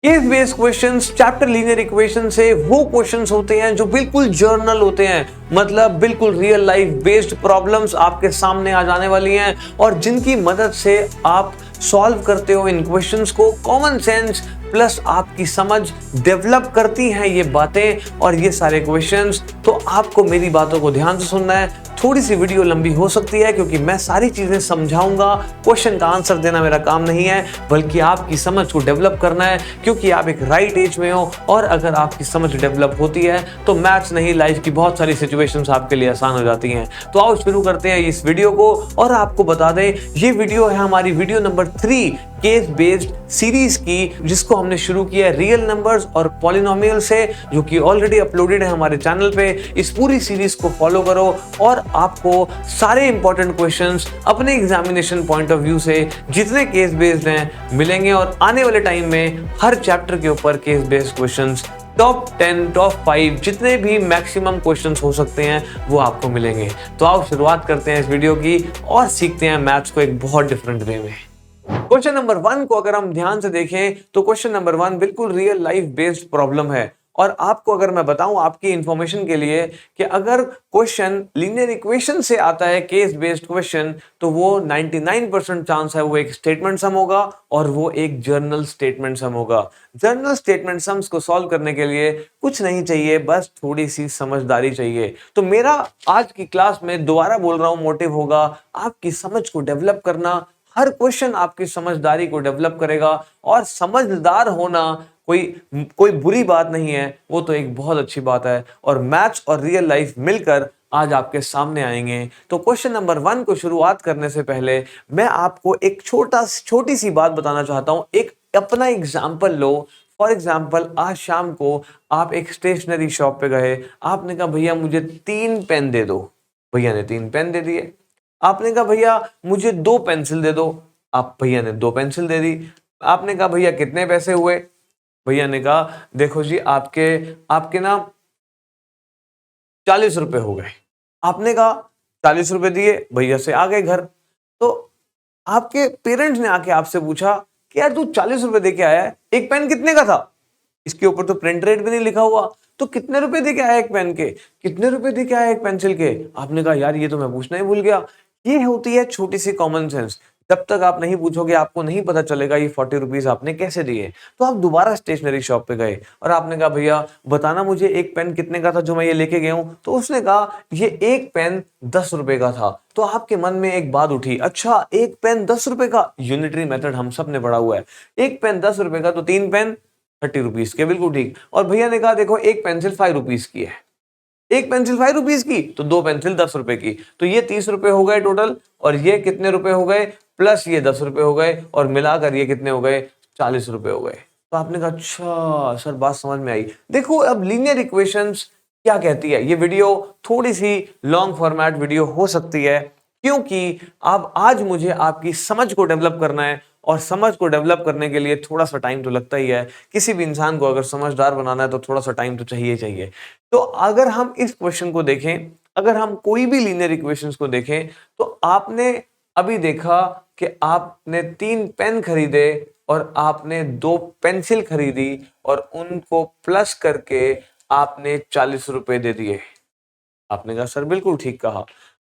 Case based questions chapter linear equation से वो questions होते हैं जो बिल्कुल जर्नल होते हैं, मतलब बिल्कुल रियल लाइफ बेस्ड प्रॉब्लम्स आपके सामने आ जाने वाली हैं और जिनकी मदद से आप सॉल्व करते हो इन क्वेश्चंस को। कॉमन सेंस प्लस आपकी समझ डेवलप करती हैं ये बातें और ये सारे क्वेश्चंस। तो आपको मेरी बातों को ध्यान से सुनना है। थोड़ी सी वीडियो लंबी हो सकती है क्योंकि मैं सारी चीजें समझाऊंगा। क्वेश्चन का आंसर देना मेरा काम नहीं है, बल्कि आपकी समझ को डेवलप करना है, क्योंकि आप एक राइट एज में हो और अगर आपकी समझ डेवलप होती है तो मैथ्स नहीं, लाइफ की बहुत सारी सिचुएशंस आपके लिए आसान हो जाती हैं। तो आओ शुरू करते हैं इस वीडियो को। और आपको बता दें, ये वीडियो है हमारी video number 3 case based series की, जिसको हमने शुरू किया है रियल नंबर्स और पॉलिनोमियल से, जो कि ऑलरेडी अपलोडेड है हमारे चैनल पे। इस पूरी सीरीज को फॉलो करो और आपको सारे इंपॉर्टेंट क्वेश्चंस अपने एग्जामिनेशन पॉइंट ऑफ व्यू से जितने केस बेस्ड हैं मिलेंगे और आने वाले टाइम में हर चैप्टर के ऊपर case based questions top 10 top 5 जितने भी मैक्सिमम क्वेश्चंस हो सकते हैं वो आपको मिलेंगे। तो आओ शुरुआत करते हैं इस वीडियो की और सीखते हैं मैथ्स को एक बहुत डिफरेंट वे में। क्वेश्चन नंबर 1 को अगर हम ध्यान से देखें तो क्वेश्चन नंबर 1 बिल्कुल रियल लाइफ बेस्ड प्रॉब्लम है। और आपको अगर मैं बताऊं आपकी इंफॉर्मेशन के लिए कि अगर क्वेश्चन लीनियर इक्वेशन से आता है केस बेस्ड क्वेश्चन, तो वो 99% चांस है वो एक स्टेटमेंट सम होगा और वो एक जर्नल स्टेटमेंट सम होगा। जर्नल स्टेटमेंट सम्स को सॉल्व करने के लिए कुछ नहीं चाहिए, बस थोड़ी सी समझदारी चाहिए। तो मेरा आज की क्लास में दोबारा बोल रहा हूं मोटिव होगा आपकी समझ को डेवलप करना। हर क्वेश्चन आपकी समझदारी को डेवलप करेगा और समझदार होना कोई कोई बुरी बात नहीं है, वो तो एक बहुत अच्छी बात है। और मैथ्स और रियल लाइफ मिलकर आज आपके सामने आएंगे। तो क्वेश्चन नंबर 1 को शुरुआत करने से पहले मैं आपको एक छोटी सी बात बताना चाहता हूं। एक अपना एग्जाम्पल लो। फॉर एग्जाम्पल, आज शाम को आप एक स्टेशनरी शॉप पे गए, आपने कहा भैया मुझे 3 पेन दे दो। भैया ने 3 पेन दे दिए। आपने कहा भैया मुझे 2 पेंसिल दे दो। आप भैया ने 2 पेंसिल दे दी। आपने कहा भैया कितने पैसे हुए। भैया ने कहा देखो जी आपके आपके ना 40 रुपए हो गए। आपने कहा 40 रुपए दिए, भैया से आ गए घर। तो आपके पेरेंट्स ने आके आपसे पूछा कि यार तू 40 रुपए दे के आया है, एक पेन कितने का था। इसके ऊपर तो प्रिंट रेट भी नहीं लिखा हुआ, तो कितने रुपए दे के आया एक पेन के, कितने रुपए दे के आया एक पेंसिल के। आपने कहा यार ये तो मैं पूछना ही भूल गया। ये होती है छोटी सी कॉमन सेंस। जब तक आप नहीं पूछोगे आपको नहीं पता चलेगा ये 40 रुपीज आपने कैसे दिए। तो आप दोबारा स्टेशनरी शॉप पे गए और आपने कहा भैया बताना मुझे एक पेन कितने का था जो मैं ये लेके गया हूं। तो उसने कहा ये एक पेन 10 रुपए का था। तो आपके मन में एक बात उठी, अच्छा एक पेन 10 रुपए का, यूनिटरी मेथड हम सब ने पढ़ा हुआ है। एक पेन 10 रुपए का तो 3 पेन 30 रुपीज के, बिल्कुल ठीक। और भैया ने कहा देखो एक पेंसिल 5 रुपीज की है, एक पेंसिल 5 रुपीज की तो 2 पेंसिल 10 रुपए की, तो ये 30 रुपए हो गए टोटल। और ये कितने रुपए हो गए, प्लस ये 10 रुपए हो गए और मिलाकर ये कितने हो गए, 40 रुपए हो गए। तो आपने कहा अच्छा सर बात समझ में आई। देखो अब लीनियर इक्वेशंस क्या कहती है। ये वीडियो थोड़ी सी लॉन्ग फॉर्मेट वीडियो हो सकती है क्योंकि अब आज मुझे आपकी समझ को डेवलप करना है और समझ को डेवलप करने के लिए थोड़ा सा टाइम तो लगता ही है। किसी भी इंसान को अगर समझदार बनाना है तो थोड़ा सा टाइम तो चाहिए चाहिए। तो अगर हम इस क्वेश्चन को देखें, अगर हम कोई भी लीनियर इक्वेशंस को देखें, तो आपने अभी देखा कि आपने 3 पेन खरीदे और आपने 2 पेंसिल खरीदी और उनको प्लस करके आपने 40 रुपए दे दिए। आपने कहा सर बिल्कुल ठीक कहा।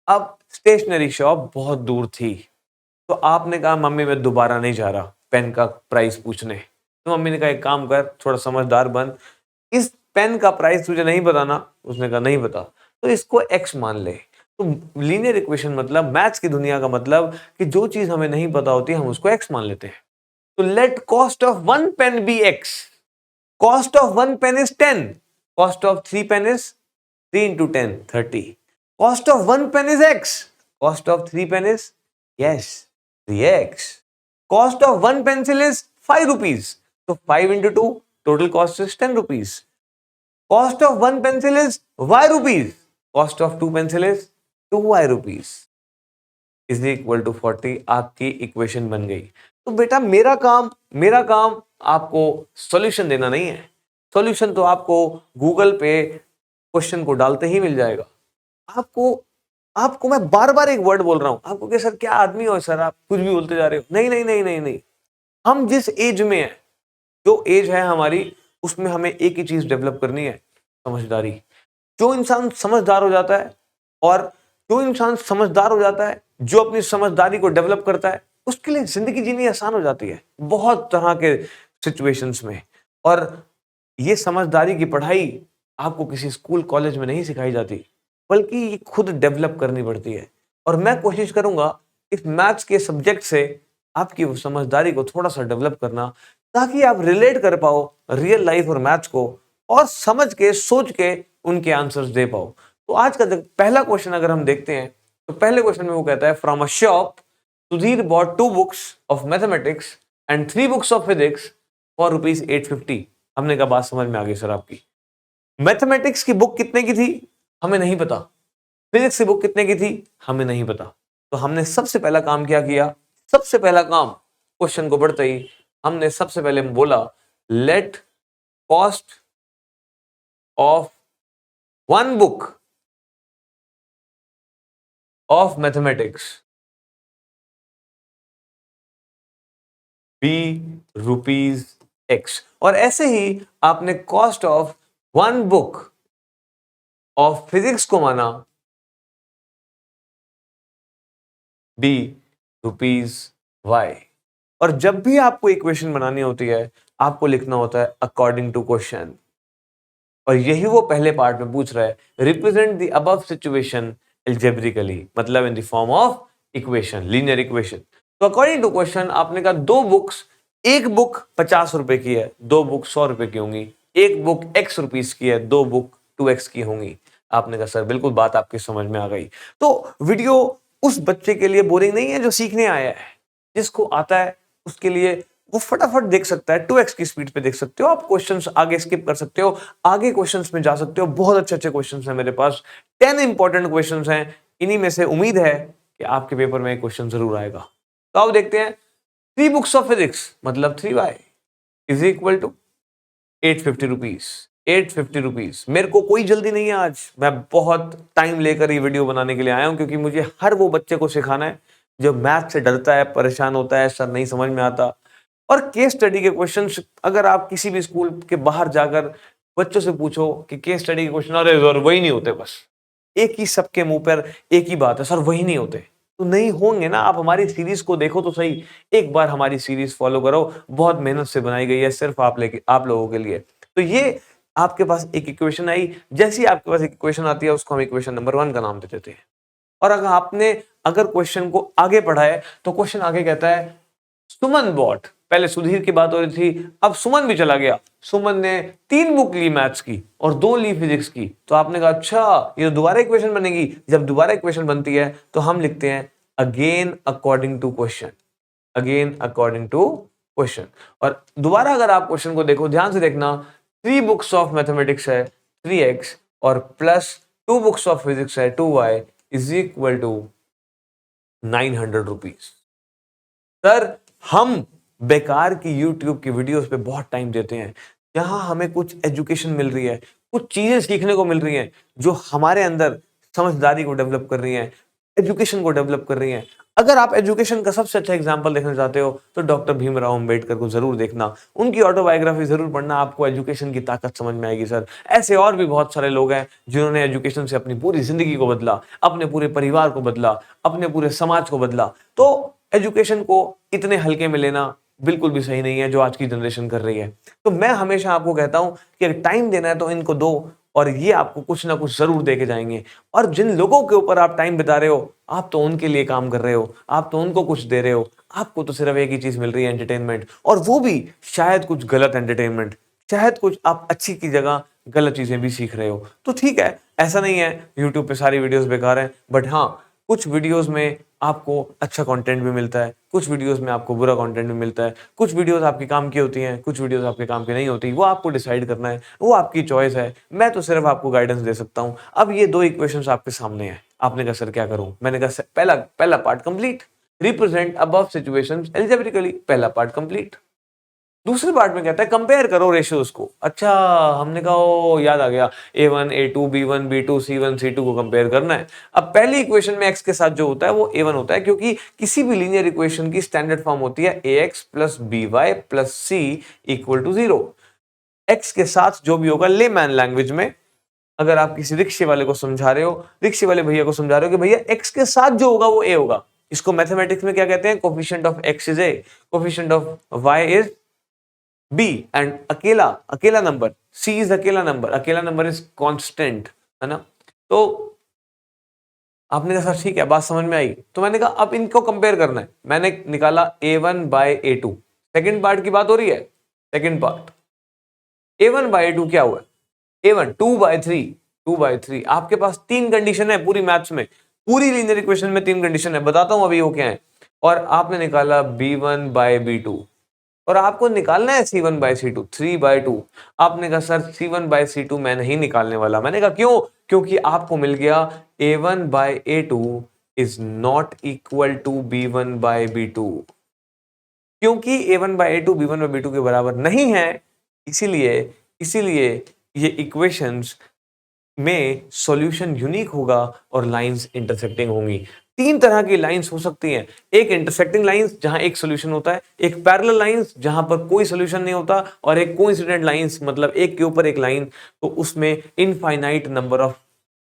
अब स्टेशनरी शॉप बहुत दूर थी, तो आपने कहा मम्मी मैं दोबारा नहीं जा रहा पेन का प्राइस पूछने। तो मम्मी ने कहा एक काम कर, थोड़ा समझदार बन, इस पेन का प्राइस तुझे नहीं बताना। उसने कहा नहीं बता, तो इसको एक्स मान ले। तो लीनियर इक्वेशन मतलब मैथ्स की दुनिया का मतलब कि जो चीज हमें नहीं पता होती हम उसको एक्स मान लेते हैं। तो let cost of 1 pen be X. Cost of 1 pen is 10, cost of 3 pen is 3 into 10 30। Cost of 1 pen is X, cost of 3 pen is yes 3x। Cost of 1 pencil is 5 rupees, तो 5 into 2 total cost is 10 rupees। Cost of 1 pencil is y rupees, cost of 2 pencil is 2y rupees is equal to 40। आपकी equation बन गई। तो बेटा मेरा काम आपको solution देना नहीं है। सॉल्यूशन तो आपको गूगल पे क्वेश्चन को डालते ही मिल जाएगा। आपको आपको मैं बार बार एक वर्ड बोल रहा हूं आपको कि सर क्या आदमी हो सर, आप कुछ भी बोलते जा रहे हो। नहीं नहीं नहीं नहीं नहीं, हम जिस एज में हैं जो एज है हमारी, उसमें हमें एक ही चीज डेवलप करनी है, समझदारी। जो इंसान समझदार हो जाता है, और जो इंसान समझदार हो जाता है, जो अपनी समझदारी को डेवलप करता है, उसके लिए जिंदगी जीनी आसान हो जाती है बहुत तरह के सिचुएशंस में। और ये समझदारी की पढ़ाई आपको किसी स्कूल कॉलेज में नहीं सिखाई जाती, बल्कि ये खुद डेवलप करनी पड़ती है। और मैं कोशिश करूंगा इस मैथ्स के सब्जेक्ट से आपकी वो समझदारी को थोड़ा सा डेवलप करना, ताकि आप रिलेट कर पाओ रियल लाइफ और मैथ्स को, और समझ के सोच के उनके आंसर्स दे पाओ। तो आज का पहला क्वेश्चन अगर हम देखते हैं, तो पहले क्वेश्चन में वो कहता है, from a shop Sudhir bought 2 books of mathematics and 3 books of physics for ₹850। हमने कहा बात समझ में आ गई सर आपकी। मैथमेटिक्स की बुक कितने की थी, हमें नहीं पता। फिजिक्स की बुक कितने की थी, हमें नहीं पता। तो हमने सबसे पहला काम क्या किया, सबसे पहला काम क्वेश्चन को पढ़ते ही हमने सबसे पहले बोला, let cost of 1 book of mathematics be ₹X। और ऐसे ही आपने cost of 1 book of physics को माना बी ₹Y। और जब भी आपको इक्वेशन बनानी होती है, आपको लिखना होता है अकॉर्डिंग टू क्वेश्चन। और यही वो पहले पार्ट में पूछ रहा है, represent the above situation algebraically, मतलब in the form of equation, linear equation. तो अकॉर्डिंग टू क्वेश्चन आपने कहा 2 बुक्स, एक बुक 50 रुपए की है, 2 बुक 100 रुपए की होंगी, एक बुक X रुपीस की है, 2 बुक 2X की होंगी। आपने कहा सर बिल्कुल बात आपकी समझ में आ गई। तो वीडियो उस बच्चे के लिए बोरिंग नहीं है जो सीखने आया है, जिसको आता है उसके लिए वो फटाफट देख सकता है, 2x की स्पीड पे देख सकते हो आप, क्वेश्चंस आगे स्किप कर सकते हो, आगे क्वेश्चंस में जा सकते हो। बहुत अच्छे अच्छे क्वेश्चंस हैं मेरे पास, 10 इंपॉर्टेंट क्वेश्चंस हैं। इन्हीं में से उम्मीद है कि आपके पेपर में एक क्वेश्चन जरूर आएगा। तो आप देखते हैं, 3 बुक्स ऑफ फिजिक्स मतलब 3y is equal to 850 rupees. 850 rupees. मेरे को कोई जल्दी नहीं है आज, मैं बहुत टाइम लेकर ये वीडियो बनाने के लिए आया हूं, क्योंकि मुझे हर वो बच्चे को सिखाना है जो मैथ से डरता है, परेशान होता है, सर नहीं समझ में आता। और केस स्टडी के क्वेश्चंस, अगर आप किसी भी स्कूल के बाहर जाकर बच्चों से पूछो कि केस स्टडी के क्वेश्चन, अरे सर वही नहीं होते, बस एक ही सबके मुंह पर एक ही बात है, सर वही नहीं होते। तो नहीं होंगे ना, आप हमारी सीरीज को देखो तो सही, एक बार हमारी सीरीज फॉलो करो, बहुत मेहनत से बनाई गई है सिर्फ आप लोगों के लिए। तो ये आपके पास एक इक्वेशन आई, जैसी आपके पास एक इक्वेशन आती है उसको हम इक्वेशन नंबर 1 का नाम दे देते हैं। और अगर क्वेश्चन को आगे पढ़ा है, तो क्वेश्चन आगे कहता है, सुमन बॉट, पहले सुधीर की बात हो रही थी, अब सुमन भी चला गया। सुमन ने 3 बुक ली मैथ्स की और 2 ली फिजिक्स की। तो आपने कहा अच्छा ये दोबारा इक्वेशन बनेगी। जब दोबारा इक्वेशन बनती है तो हम लिखते हैं again according to question, again according to question. और दोबारा अगर आप क्वेश्चन को देखो, ध्यान से देखना, 3 बुक्स ऑफ मैथमेटिक्स है 3x और प्लस 2 बुक्स ऑफ फिजिक्स है 2y is equal to 900 rupees. Sir हम बेकार की YouTube की वीडियोस पे बहुत टाइम देते हैं, जहां हमें कुछ एजुकेशन मिल रही है, कुछ चीजें सीखने को मिल रही हैं जो हमारे अंदर समझदारी को डेवलप कर रही हैं, एजुकेशन को डेवलप कर रही हैं। अगर आप एजुकेशन का सबसे अच्छा एग्जांपल देखना चाहते हो तो डॉक्टर भीमराव अंबेडकर को जरूर देखना, उनकी ऑटोबायोग्राफी जरूर पढ़ना, आपको एजुकेशन की ताकत समझ में आएगी। सर ऐसे और भी बहुत सारे लोग हैं जिन्होंने एजुकेशन से अपनी पूरी जिंदगी को बदला, अपने पूरे परिवार को बदला, अपने पूरे समाज को बदला। तो एजुकेशन को इतने हल्के में लेना बिल्कुल भी सही नहीं है जो आज की जनरेशन कर रही है। तो मैं हमेशा आपको कहता हूं कि अगर टाइम देना है तो इनको दो, और ये आपको कुछ ना कुछ जरूर दे के जाएंगे। और जिन लोगों के ऊपर आप टाइम बिता रहे हो, आप तो उनके लिए काम कर रहे हो, आप तो उनको कुछ दे रहे हो, आपको तो सिर्फ एक ही चीज मिल रही है, एंटरटेनमेंट। और वो भी शायद कुछ गलत एंटरटेनमेंट, शायद कुछ आप अच्छी की जगह गलत चीजें भी सीख रहे हो। तो ठीक है, ऐसा नहीं है यूट्यूब पे सारी वीडियोस बेकार हैं, बट हाँ कुछ वीडियोस में आपको अच्छा कंटेंट भी मिलता है, कुछ वीडियोस में आपको बुरा कंटेंट भी मिलता है, कुछ वीडियोस आपके काम की होती हैं, कुछ वीडियोस आपके काम की नहीं होती। वो आपको डिसाइड करना है, वो आपकी चॉइस है। मैं तो सिर्फ आपको गाइडेंस दे सकता हूं। अब ये 2 इक्वेशंस आपके सामने हैं, आपने कहा सर क्या करूं? मैंने कहा पहला पहला part complete, represent above situations algebraically, पहला पार्ट कंप्लीट। दूसरे पार्ट में कहता है कंपेयर करो रेशियोज को। अच्छा, हमने कहा ओ याद आ गया, a1 a2 b1 b2 c1 c2 को कंपेयर करना है। अब पहली इक्वेशन में x के साथ जो होता है वो a1 होता है, क्योंकि किसी भी लीनियर इक्वेशन की स्टैंडर्ड फॉर्म होती है ax plus by plus c equal to 0। x के साथ जो भी होगा, लेमैन लैंग्वेज में अगर आप किसी रिक्शे वाले को समझा रहे हो, रिक्शे वाले भैया को समझा रहे हो कि भैया x के साथ जो होगा वो a होगा, इसको मैथमेटिक्स में क्या कहते हैं, coefficient of x is a, coefficient of y is b, and अकेला नंबर c इज अकेला नंबर इज कांस्टेंट, है ना। तो आपने कहा सर ठीक है, बात समझ में आई। तो मैंने कहा अब इनको कंपेयर करना है, मैंने निकाला a1 by a2। Second part की बात हो रही है, second part a1 by a2 क्या हुआ, a1 2 बाय 3। आपके पास तीन कंडीशन है पूरी मैथ्स में, पूरी लीनियर इक्वेशन में तीन कंडीशन है, बताता हूं अभी वो क्या है। और आपने निकाला b1 बाय b2, और आपको निकालना है c1 बाय c2 3 बाय 2। आपने कहा सर c1 बाय c2 मैं नहीं निकालने वाला। मैंने कहा क्यों, क्योंकि आपको मिल गया a1 by a2 is not equal to b1 by b2। क्योंकि a1 by a2 b1 by b2 के बराबर नहीं है, इसीलिए ये इक्वेशंस में सॉल्यूशन यूनिक होगा और लाइंस इंटरसेक्टिंग होंगी। तीन तरह की लाइंस हो सकती हैं, एक इंटरसेक्टिंग लाइंस जहां एक सॉल्यूशन होता है, एक पैरेलल लाइंस जहां पर कोई सॉल्यूशन नहीं होता, और एक कोइंसिडेंट लाइंस मतलब एक के ऊपर एक लाइन, तो उसमें इनफाइनाइट नंबर ऑफ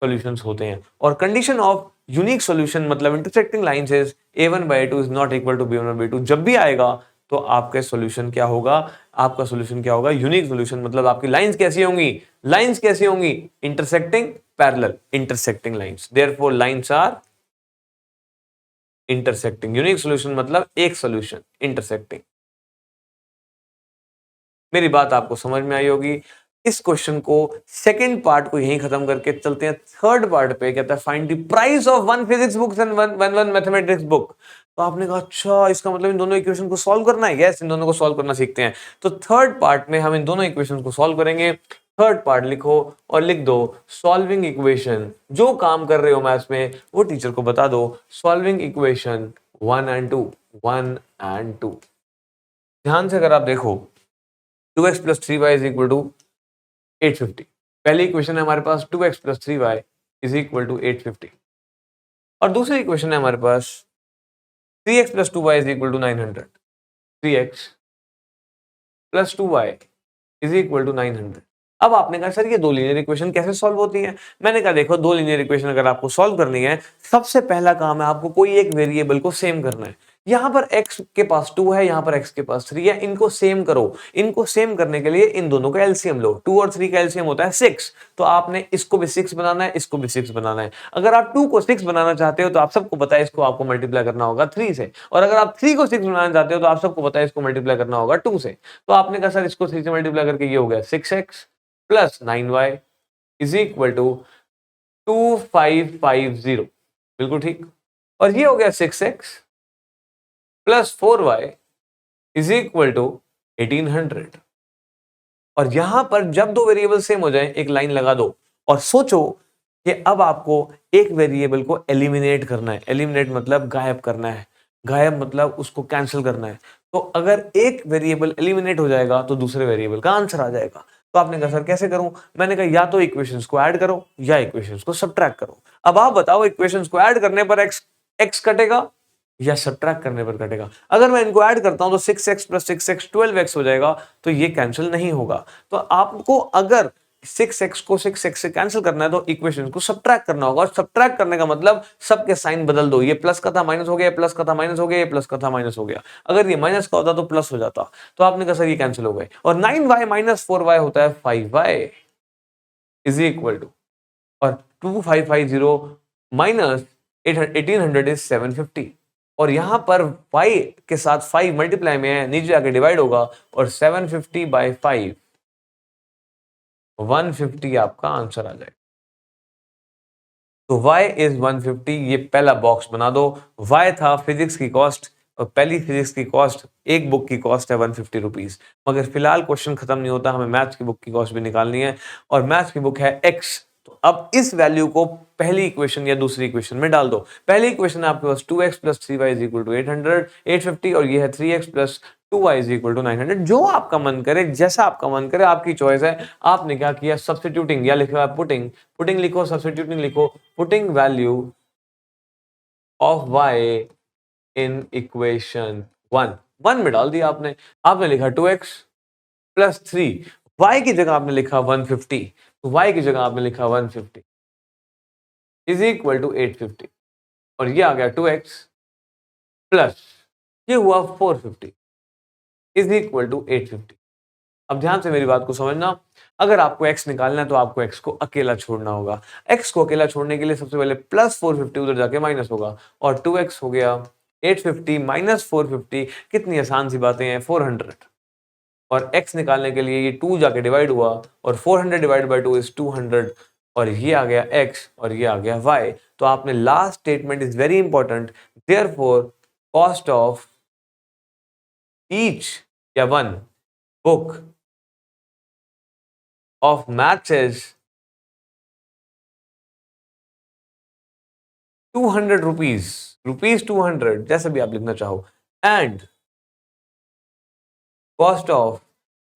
सॉल्यूशंस होते हैं। और कंडीशन ऑफ यूनिक सॉल्यूशन मतलब intersecting lines is a1 by a2 is not equal to b1 by b2। जब भी आएगा तो आपका सॉल्यूशन क्या होगा, आपका सॉल्यूशन क्या होगा, यूनिक सॉल्यूशन। मतलब आपकी लाइंस कैसी होंगी, लाइंस कैसी होंगी, intersecting parallel intersecting lines, therefore lines are intersecting. Unique solution मतलब एक सॉल्यूशन इंटरसेक्टिंग। मेरी बात आपको समझ में आई होगी। इस क्वेश्चन को सेकंड पार्ट को यहीं खत्म करके चलते हैं थर्ड पार्ट पे। कहता है find the price of one physics book and one mathematics book. तो आपने कहा अच्छा इसका मतलब इन दोनों इक्वेशन को सॉल्व करना है। यस, इन दोनों को सॉल्व करना सीखते हैं। तो थर्ड पार्ट में हम इन दोनों इक्वेशन को सॉल्व करेंगे। थर्ड पार्ट लिखो और लिख दो सॉल्विंग इक्वेशन। जो काम कर रहे हो मैथ्स में वो टीचर को बता दो। Solving equation 1 and 2। ध्यान से अगर आप देखो 2x plus 3y is equal to 850। पहली इक्वेशन है हमारे पास 2x plus 3y is equal to 850, और दूसरी इक्वेशन है हमारे पास 3x plus 2y is equal to 900। 3x plus 2y is equal to 900। अब आपने कहा सर ये दो लीनियर इक्वेशन कैसे सॉल्व होती है। मैंने कहा देखो दो लीनियर इक्वेशन अगर आपको सॉल्व करनी है, सबसे पहला काम है आपको कोई एक वेरिएबल को सेम करना है। यहाँ पर x के पास 2 है, यहाँ पर x के पास 3 है, इनको सेम करो। इनको सेम करने के लिए इन दोनों का एलसीएम लो। 2 और 3 का एलसीएम होता है 6, तो आपने इसको भी 6 बनाना है, इसको भी 6 बनाना है। अगर आप 2 को 6 बनाना चाहते हो तो आप सबको पता है इसको आपको मल्टीप्लाई करना होगा 3 से, और अगर आप 3 को 6 बनाना चाहते हो तो आप सबको पता है इसको मल्टीप्लाई करना होगा 2 से। तो आपने कहा सर इसको 3 से मल्टीप्लाई करके ये हो गया 6x plus 9y is equal to 2550। बिल्कुल ठीक। और ये हो गया 6x plus 4y is equal to 1800। और यहां पर जब दो वेरिएबल सेम हो जाए एक लाइन लगा दो और सोचो कि अब आपको एक वेरिएबल को एलिमिनेट करना है। एलिमिनेट मतलब गायब करना है, गायब मतलब उसको कैंसिल करना है। तो अगर एक वेरिएबल एलिमिनेट हो जाएगा तो दूसरे वेरिएबल का आंसर आ जाएगा। तो आपने कहा सर कैसे करूं। मैंने कहा या तो इक्वेशंस को ऐड करो या इक्वेशंस को सब्ट्रैक्ट करो। अब आप बताओ इक्वेशंस को ऐड करने पर x कटेगा या सब्ट्रैक्ट करने पर कटेगा। अगर मैं इनको ऐड करता हूं तो 6x प्लस 6x 12x हो जाएगा, तो ये कैंसिल नहीं होगा। तो आपको अगर 6x को 6x से कैंसिल करना है तो इक्वेशन को सब्ट्रैक्ट करना होगा। और सब्ट्रैक्ट करने का मतलब सबके साइन बदल दो। ये प्लस का था माइनस हो गया, प्लस का था माइनस हो गया, ये प्लस का था माइनस हो गया। अगर ये माइनस का होता तो प्लस हो जाता। तो आपने कहा सर ये कैंसिल हो गए। और 9y माइनस 4y होता है 5y इज इक्वल टू, और 2550 माइनस 1800 इज 750। और यहां पर y के साथ 5 मल्टीप्लाई में है, नीचे आके डिवाइड होगा, और 750 बाय 5 150 आपका आंसर आ जाएगा। तो y इज 150। ये पहला बॉक्स बना दो। y था फिजिक्स की कॉस्ट, और पहली फिजिक्स की कॉस्ट एक बुक की कॉस्ट है 150 रुपीज। मगर फिलहाल क्वेश्चन खत्म नहीं होता, हमें मैथ्स की बुक की कॉस्ट भी निकालनी है, और मैथ्स की बुक है x। तो अब इस वैल्यू को पहली इक्वेशन या दूसरी इक्वेशन में डाल दो। पहली इक्वेशन है आपके पास 2x plus 3y is equal to 850, और ये है 3x plus 2y is equal to 900। जो आपका मन करे, जैसा आपका मन करे, आपकी चॉइस है। आपने क्या किया, सब्स्टिट्यूटिंग, या लिखा है पुटिंग, पुटिंग लिखो, सब्स्टिट्यूटिंग लिखो, putting value of y in equation 1 में डाल दिया आपने। आपने लिखा 2x प्लस 3, y की जगह आपने लिखा 150, तो y की जगह आपने लिखा 150 इज इक्वल टू 850, और ये आ गया 2x प्लस ये हुआ 450 इज इक्वल टू 850। अब ध्यान से मेरी बात को समझना, अगर आपको x निकालना है तो आपको x को अकेला छोड़ना होगा। x को अकेला छोड़ने के लिए सबसे पहले प्लस 450 उधर जाके माइनस होगा, और 2x हो गया 850 माइनस 450, कितनी आसान सी बातें हैं, 400, और x निकालने के लिए ये 2 जाके डिवाइड हुआ, और 400 डिवाइड बाय 2 इज 200, और ये आ गया x और ये आ गया y। तो आपने last statement is very important, therefore cost of each या one book of maths is 200 rupees, rupees 200, जैसे भी आप लिखना चाहो, and cost of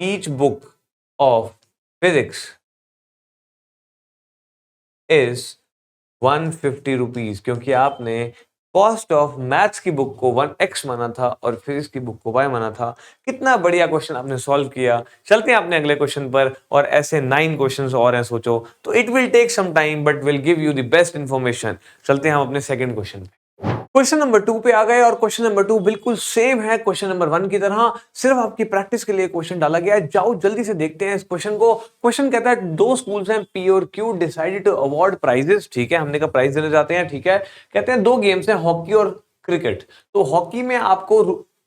each book of physics is 150 rupees, क्योंकि आपने कॉस्ट ऑफ मैथ्स की बुक को 1x माना था और फिजिक्स की बुक को y माना था। कितना बढ़िया क्वेश्चन आपने सॉल्व किया। चलते हैं अपने अगले क्वेश्चन पर, और ऐसे 9 क्वेश्चंस और हैं सोचो, तो it will take some time but will give you the best information. चलते हैं हम अपने सेकंड क्वेश्चन पे। क्वेश्चन नंबर 2 पे आ गए, और क्वेश्चन नंबर 2 बिल्कुल सेम है क्वेश्चन नंबर 1 की तरह, सिर्फ आपकी प्रैक्टिस के लिए क्वेश्चन डाला गया है। जाओ जल्दी से देखते हैं इस क्वेश्चन को। क्वेश्चन कहता है दो स्कूल्स हैं P और Q decided to award prizes, ठीक है, हमने कहा प्राइज देने जाते हैं, ठीक है। कहते हैं दो गेम्स हैं, हॉकी और क्रिकेट, तो हॉकी में आपको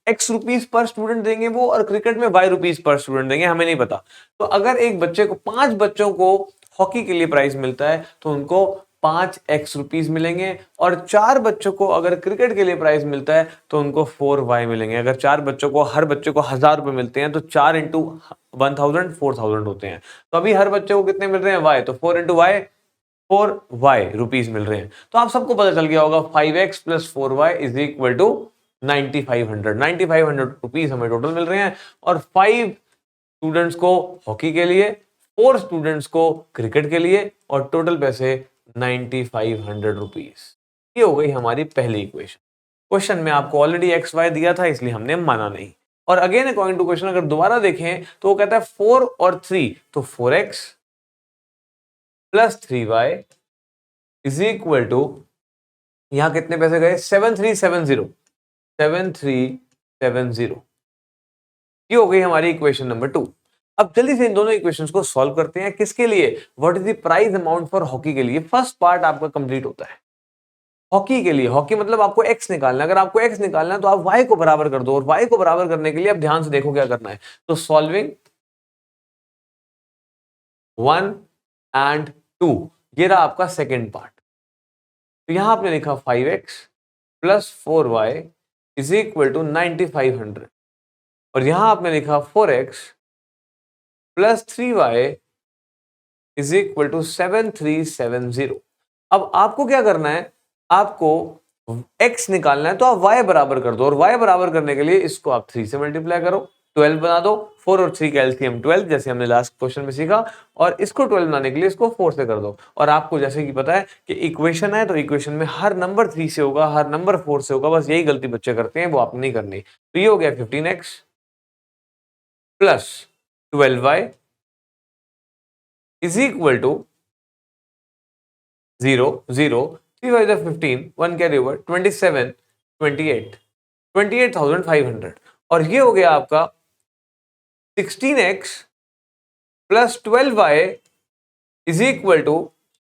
x रुपीज पर स्टूडेंट देंगे वो, और क्रिकेट में y रुपीज पर स्टूडेंट देंगे, हमें नहीं पता। तो अगर एक बच्चे को, 5 बच्चों को हॉकी के लिए प्राइज मिलता है तो उनको 5x रुपीज मिलेंगे, और 4 बच्चों को अगर क्रिकेट के लिए प्राइज मिलता है तो उनको 4y मिलेंगे। अगर 4 बच्चों को, हर बच्चे को 1000 रुपए मिलते हैं तो 4 इंटू 1000 4000 होते हैं। तो अभी हर बच्चे को कितने मिल रहे हैं, y, तो 4 इंटू वाई 4y रुपीज मिल रहे हैं। तो आप सबको पता चल गया होगा 5x plus 4y is equal to 9500, 9500 rupees हमें टोटल मिल रहे हैं, और 5 स्टूडेंट्स को हॉकी के लिए, 4 स्टूडेंट्स को क्रिकेट के लिए, और टोटल पैसे 9500 रुपीज। ये हो गई हमारी पहली इक्वेशन। क्वेश्चन में आपको ऑलरेडी एक्स वाई दिया था, इसलिए हमने माना नहीं। और अगेन अकॉर्डिंग टू क्वेश्चन अगर दोबारा देखें तो वो कहता है 4 और 3, तो 4x plus 3y is equal to, यहां कितने पैसे गए, 7370, 7370। ये हो गई हमारी इक्वेशन नंबर 2। अब जल्दी से इन दोनों इक्वेशंस को सॉल्व करते हैं। किसके लिए, what is the price amount for hockey के लिए। फर्स्ट पार्ट आपका कंप्लीट होता है हॉकी के लिए। हॉकी मतलब आपको x निकालना है। अगर आपको x निकालना है तो आप y को बराबर कर दो, और y को बराबर करने के लिए आप ध्यान से देखो क्या करना है। तो सॉल्विंग 1 एंड 2, ये रहा आपका सेकेंड पार्ट। तो यहां आपने लिखा 5x plus 4y is equal to 9500, और यहां आपने लिखा 4x plus 3y is equal to 7370। अब आपको क्या करना है, आपको x निकालना है, तो आप y बराबर कर दो, और y बराबर करने के लिए इसको आप 3 से मल्टीप्लाई करो, 12 बना दो। 4 और 3 का एलसीएम 12, जैसे हमने लास्ट क्वेश्चन में सीखा, और इसको 12 बनाने के लिए इसको 4 से कर दो। और आपको जैसे कि पता है कि इक्वेशन है, तो इक्वेशन में हर नंबर 3 से होगा, हर नंबर 4 से होगा, बस यही गलती बच्चे करते हैं, वो आपने नहीं करनी। तो ये हो गया 15x plus 12y is equal to 0 0, 3 by 15, 1 carry over, 27 28 28,500, और ये हो गया आपका 16x plus 12y is equal to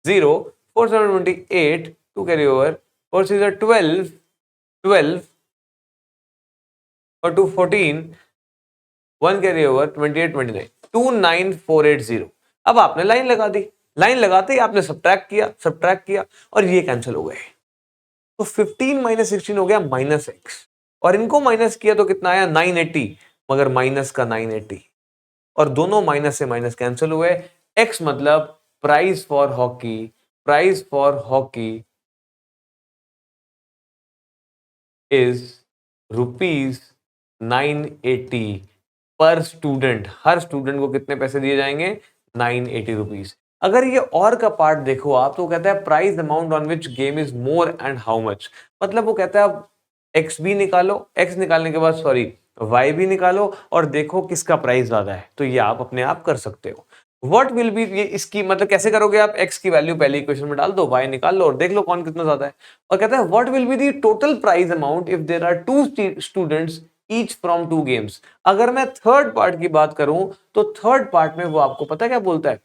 0, 4 7 28, 2 carry over, 4 6 12 12, और 2 14, 1 कैरी ओवर, 28 29, 29480। अब आपने लाइन लगा दी, लाइन लगाते ही आपने सब्ट्रैक्ट किया, और ये कैंसिल हो गए। तो 15 माइनस 16 हो गया माइनस एक्स, और इनको माइनस किया तो कितना आया 980, मगर माइनस का 980, और दोनों माइनस से माइनस कैंसिल हुए। एक्स मतलब price for hockey, price for hockey is rupees 980 पर स्टूडेंट, हर स्टूडेंट को कितने पैसे दिए जाएंगे? 980 रुपीज। अगर ये और का पार्ट देखो आप, तो कहता है price amount on which game is more and how much. मतलब वो कहता है आप एक्स भी निकालो, एक्स निकालने के बाद सॉरी वाई भी निकालो और देखो किसका प्राइस ज्यादा है। तो ये आप अपने आप कर सकते हो। व्हाट विल बी, ये इसकी मतलब कैसे करोगे आप? एक्स की वैल्यू पहले इक्वेशन में डाल दो, वाई निकाल लो और देख लो कौन कितना ज्यादा है। और कहता है what will be the total price amount if there are two students each from two games. अगर मैं थर्ड पार्ट की बात करूं तो थर्ड पार्ट में वो आपको पता है क्या बोलता है?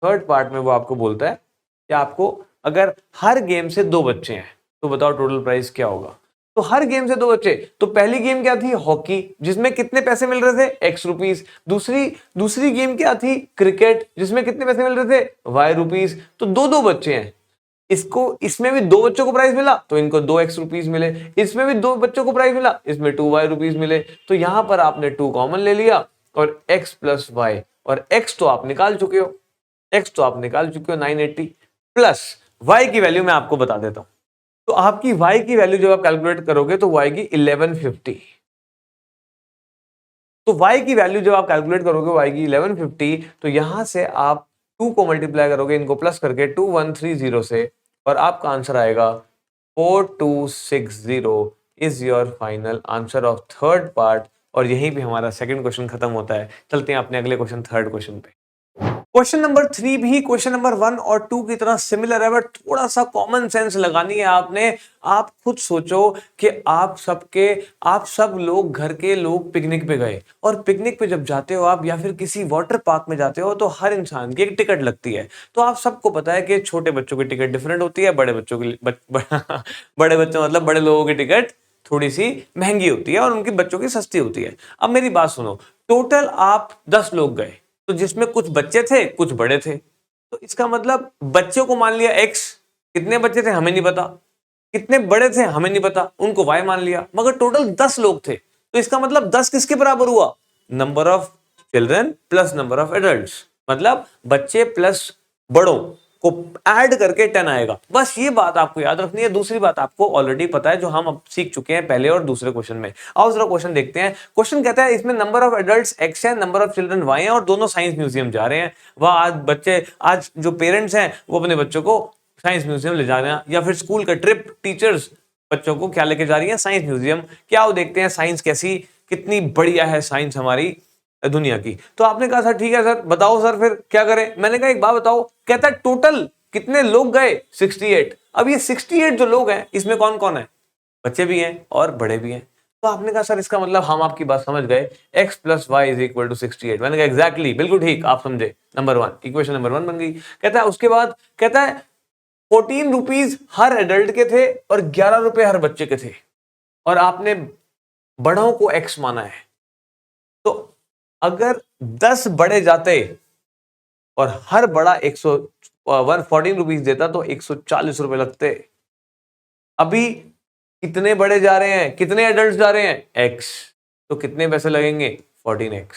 थर्ड पार्ट में वो आपको बोलता है कि आपको अगर हर गेम से दो बच्चे हैं तो बताओ टोटल प्राइस क्या होगा। तो हर गेम से दो बच्चे, तो पहली गेम क्या थी? हॉकी, जिसमें कितने पैसे मिल रहे थे? X rupees. दूसरी गेम क्या थी? क्रिकेट, जिसमें कितने पैसे मिल रहे थे? Y rupees. तो दो दो बच्चे हैं, इसको इसमें भी दो बच्चों को प्राइस मिला तो इनको 2x रुपीस मिले, इसमें भी दो बच्चों को प्राइस मिला, इसमें 2y रुपीस मिले। तो यहां पर आपने 2 कॉमन ले लिया और x प्लस y, और x तो आप निकाल चुके हो, 980 प्लस y की वैल्यू मैं आपको बता देता हूं। तो आपकी y की वैल्यू जब आप कैलकुलेट करोगे तो y की 1150। तो y की वैल्यू जब आप कैलकुलेट करोगे y की 1150, तो यहां से आप 2 को मल्टीप्लाई करोगे इनको प्लस करके 2130 से, और आपका आंसर आएगा 4260 is your final answer of third part. और यहीं पे हमारा सेकंड क्वेश्चन खत्म होता है। चलते हैं अपने अगले क्वेश्चन, थर्ड क्वेश्चन पे। क्वेश्चन नंबर 3 भी क्वेश्चन नंबर 1 और 2 की तरह सिमिलर है, बट थोड़ा सा कॉमन सेंस लगानी है आपने। आप खुद सोचो कि आप सब लोग, घर के लोग पिकनिक पे गए, और पिकनिक पे जब जाते हो आप या फिर किसी वाटर पार्क में जाते हो तो हर इंसान की एक टिकट लगती है। तो आप सबको पता है कि छोटे बच्चों की टिकट डिफरेंट होती है, बड़े बच्चों की बड़े बच्चों मतलब बड़े लोगों की टिकट थोड़ी सी महंगी होती है और उनकी बच्चों की सस्ती होती है। अब मेरी बात सुनो, टोटल आप 10 लोग गए, तो जिसमें कुछ बच्चे थे कुछ बड़े थे, तो इसका मतलब बच्चों को मान लिया एक्स, कितने बच्चे थे हमें नहीं पता, कितने बड़े थे हमें नहीं पता, उनको वाई मान लिया, मगर टोटल 10 लोग थे। तो इसका मतलब 10 किसके बराबर हुआ? Number of children plus number of adults, मतलब बच्चे प्लस बड़ों को ऐड करके 10 आएगा। बस ये बात आपको याद रखनी है। दूसरी बात आपको ऑलरेडी पता है, जो हम अब सीख चुके हैं पहले और दूसरे क्वेश्चन में। आओ जरा क्वेश्चन देखते हैं। क्वेश्चन कहता है इसमें नंबर ऑफ एडल्ट्स एक्स है, नंबर ऑफ चिल्ड्रन वाई है, और दोनों साइंस म्यूजियम जा रहे हैं। वह आज जो पेरेंट्स हैं वो अपने बच्चों को साइंस म्यूजियम ले जा रहे हैं, या फिर स्कूल का ट्रिप, टीचर्स बच्चों को क्या लेके जा रही है? Science museum. क्या वो देखते हैं साइंस कैसी, कितनी बढ़िया है साइंस हमारी दुनिया की। तो आपने कहा सर ठीक है सर, बताओ सर फिर क्या करें। मैंने कहा एक बात बताओ, कहता है टोटल कितने लोग गए? 68। अब ये 68 जो लोग हैं इसमें कौन कौन है? बच्चे भी हैं और बड़े भी हैं। तो आपने कहा सर इसका मतलब हम आपकी बात समझ गए, x plus Y is equal to 68। मैंने कहा एग्जैक्टली, बिल्कुल ठीक, आप समझे। नंबर 1, इक्वेशन नंबर 1 बन गई। कहता है उसके बाद कहता है 14 रुपीज हर एडल्ट के थे और 11 रुपए हर बच्चे के थे, और आपने बड़ों को x माना है। तो अगर 10 बड़े जाते और हर बड़ा 114 रुपीज देता तो 140 रुपए लगते। अभी कितने बड़े जा रहे हैं, कितने एडल्ट जा रहे हैं? x, तो कितने पैसे लगेंगे? 14x।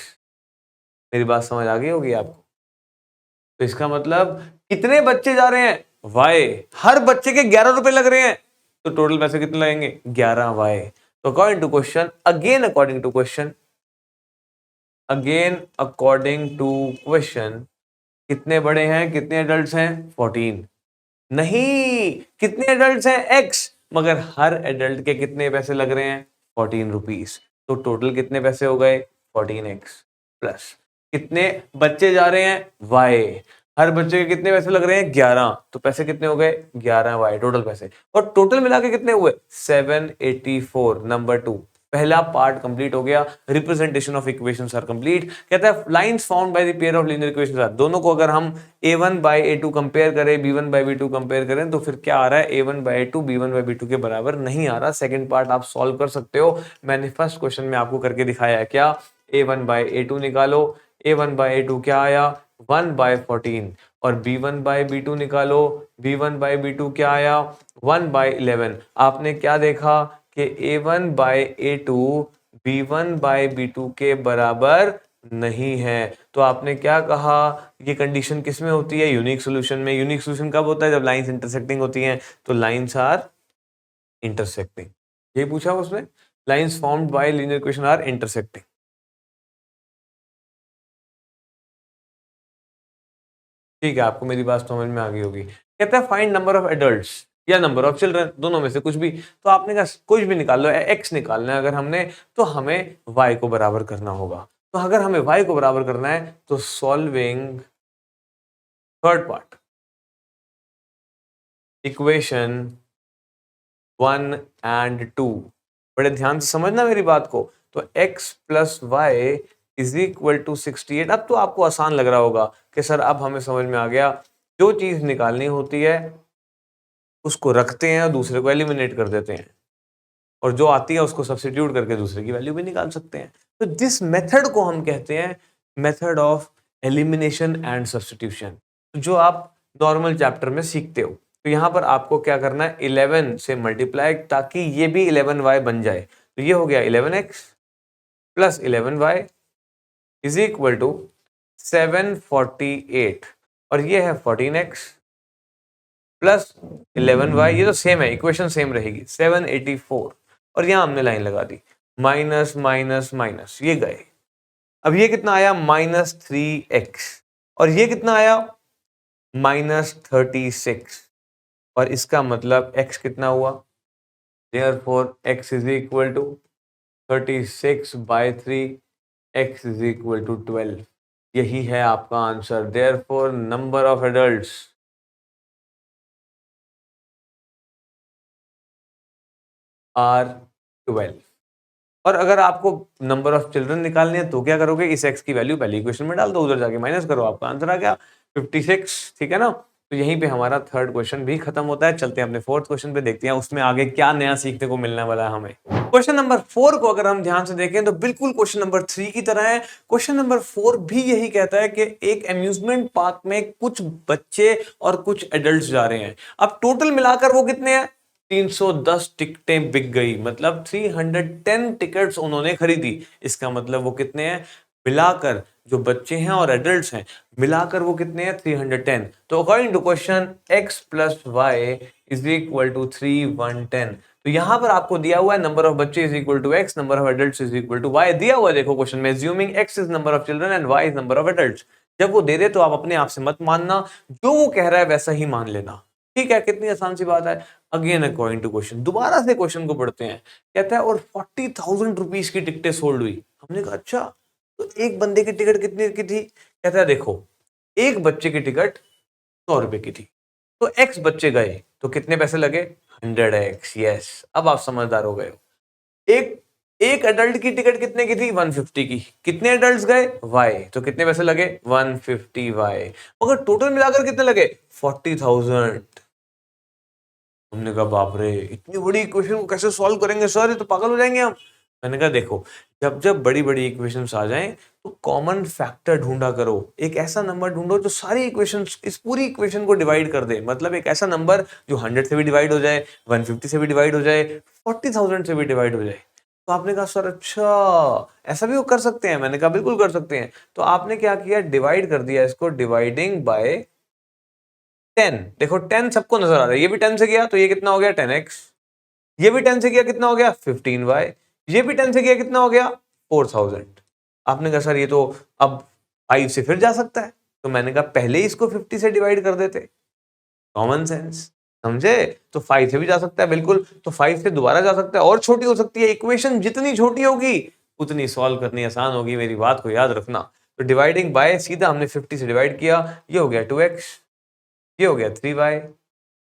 मेरी बात समझ आ गई होगी आपको। तो इसका मतलब कितने बच्चे जा रहे हैं? y, हर बच्चे के 11 रुपए लग रहे हैं, तो टोटल पैसे कितने लगेंगे? 11y। तो according to question, according to question कितने बड़े हैं, कितने एडल्ट्स हैं? 14 नहीं, कितने एडल्ट्स हैं? x, मगर हर एडल्ट के कितने पैसे लग रहे हैं? 14 रुपीस। तो टोटल कितने पैसे हो गए? 14x प्लस कितने बच्चे जा रहे हैं? y, हर बच्चे के कितने पैसे लग रहे हैं? 11, तो पैसे कितने हो गए? 11y टोटल पैसे, और टोटल मिला के कितने हुए? 784। नंबर 2 पहला पार्ट कंप्लीट हो गया। Representation of equations are complete. कहता है lines found by the pair of linear equations are, दोनों को अगर हम a1 बाय a2 कंपेयर करें, b1 बाय b2 कंपेयर करें, तो फिर क्या आ रहा है? a1 by a2 b1 by b2 के बराबर नहीं आ रहा। सेकंड पार्ट आप सॉल्व कर सकते हो, मैंने फर्स्ट क्वेश्चन में आपको करके दिखाया है। क्या? a1 बाय a2 निकालो, a1 बाय a2 क्या आया? 1 बाय 14, और b1 बाय b2 निकालो, b1 बाय b2 क्या आया? 1 बाय 11। आपने क्या देखा कि a1 by a2 b1 by b2 के बराबर नहीं है। तो आपने क्या कहा? ये कंडीशन किस में होती है? यूनिक सॉल्यूशन में। यूनिक सॉल्यूशन कब होता है? जब लाइंस इंटरसेक्टिंग होती हैं। तो लाइंस आर इंटरसेक्टिंग, यही पूछा उसमें। Lines formed by linear equation are intersecting. ठीक है, आपको मेरी बात समझ में आ गई होगी। कहता है फाइंड नंबर ऑफ एडल्ट्स या नंबर ऑफ चिल्ड्रन, दोनों में से कुछ भी। तो आपने कहा कुछ भी निकाल लो, एक्स निकालना है अगर हमने, तो हमें वाई को बराबर करना होगा। तो अगर हमें वाई को बराबर करना है तो solving third part equation 1 and 2, बड़े ध्यान से समझना मेरी बात को। तो x plus Y is equal to 68। अब तो आपको आसान लग रहा होगा कि सर अब हमें समझ में आ गया, जो चीज निकालनी होती है उसको रखते हैं और दूसरे को एलिमिनेट कर देते हैं, और जो आती है उसको सब्स्टिट्यूट करके दूसरे की वैल्यू भी निकाल सकते हैं। तो जिस मेथड को हम कहते हैं method of elimination and substitution, जो आप नॉर्मल चैप्टर में सीखते हो। तो यहाँ पर आपको क्या करना है, 11 से मल्टीप्लाई, ताकि ये भी 11y बन जाए। तो ये हो गया 11x plus 11y is equal to 748, और ये है 14x प्लस 11y, ये तो सेम है, इक्वेशन सेम रहेगी, 784, और यहां हमने लाइन लगा दी, माइनस माइनस माइनस, ये गए। अब ये कितना आया, -3x, और ये कितना आया, -36, और इसका मतलब x कितना हुआ, therefore x is equal to 36/3, x is equal to 12। यही है आपका answer. Therefore number of adults are 12। और अगर आपको नंबर ऑफ चिल्ड्रन निकालने हैं तो क्या करोगे, इस x की वैल्यू पहली इक्वेशन में डाल दो, उधर जाके माइनस करो, आपका आंसर आ गया 56। ठीक है ना। तो यहीं पे हमारा थर्ड क्वेश्चन भी खत्म होता है। चलते हैं अपने फोर्थ क्वेश्चन पे, देखते हैं उसमें आगे क्या नया सीखने को मिलने वाला है हमें। क्वेश्चन नंबर 4 को अगर हम ध्यान से देखें तो बिल्कुल क्वेश्चन नंबर 3 की तरह है। क्वेश्चन नंबर 4 भी यही कहता है कि एक अम्यूजमेंट पार्क में कुछ बच्चे और कुछ एडल्ट्स जा रहे हैं। अब टोटल मिलाकर वो कितने हैं, 310 टिकटें बिक गई, मतलब 310 टिकट्स उन्होंने खरीदी। इसका मतलब वो कितने हैं, मिलाकर जो बच्चे हैं और एडल्ट्स हैं मिलाकर वो कितने हैं, 310। तो according to question x plus Y is equal to 310। तो यहां पर आपको दिया हुआ है नंबर ऑफ बच्चे is equal to x, number of adults is equal to y दिया हुआ है। देखो क्वेश्चन में assuming x is number of children and y is number of adults. जब वो दे दे तो आप अपने आप से मत मानना, जो वो कह रहा है वैसा ही मान लेना। ठीक है, कितनी आसान सी बात है। अगेन अकॉर्डिंग टू क्वेश्चन, दोबारा से क्वेश्चन को पढ़ते हैं। कहता है और 40,000 रुपीज की टिकटें सोल्ड हुई। हमने कहा अच्छा, तो एक बंदे की टिकट कितने की थी। कहता है देखो, एक बच्चे की टिकट 100 रुपए की थी, तो x बच्चे गए तो कितने पैसे लगे, 100x। यस, अब आप समझदार हो गए हो। एक एक एडल्ट की टिकट कितने की थी, 150 की। कितने एडल्ट्स गए, y, तो कितने पैसे लगे, 150y। मगर टोटल मिलाकर कितने लगे, 40,000। हमने कहा बाप रे, इतनी बड़ी इक्वेशन को कैसे सॉल्व करेंगे सर, ये तो पागल हो जाएंगे हम। मैंने कहा देखो, जब जब बड़ी बड़ी इक्वेशंस आ जाएं तो कॉमन फैक्टर ढूंढा करो। एक ऐसा नंबर ढूंढो जो सारी इक्वेशंस, इस पूरी इक्वेशन को डिवाइड कर दे। मतलब एक ऐसा नंबर जो 100 से भी डिवाइड हो जाए, 150 से भी डिवाइड हो जाए, 40,000 से भी डिवाइड हो जाए। तो आपने कहा सर अच्छा, ऐसा भी वो कर सकते हैं। मैंने कहा बिल्कुल कर सकते हैं। तो आपने क्या किया, डिवाइड कर दिया इसको, डिवाइडिंग बाय 10। देखो 10 सबको नजर आ रहा है, ये भी 10 से गया तो ये कितना हो गया, 10x। ये भी 10 से गया, कितना हो गया, 15y। ये भी 10 से गया, कितना हो गया, 4000। आपने कहा सर ये तो अब 5 से फिर जा सकता है। तो मैंने कहा पहले ही इसको 50 से डिवाइड कर देते। कॉमन सेंस, समझे। तो 5 से भी जा सकता है बिल्कुल, तो 5 से दोबारा जा सकता है, और छोटी हो सकती है। इक्वेशन जितनी छोटी होगी उतनी सॉल्व करनी आसान होगी, मेरी बात को याद रखना। तो डिवाइडिंग बाय, सीधा हमने 50 से डिवाइड किया, ये हो गया 2x, ये हो गया 3y,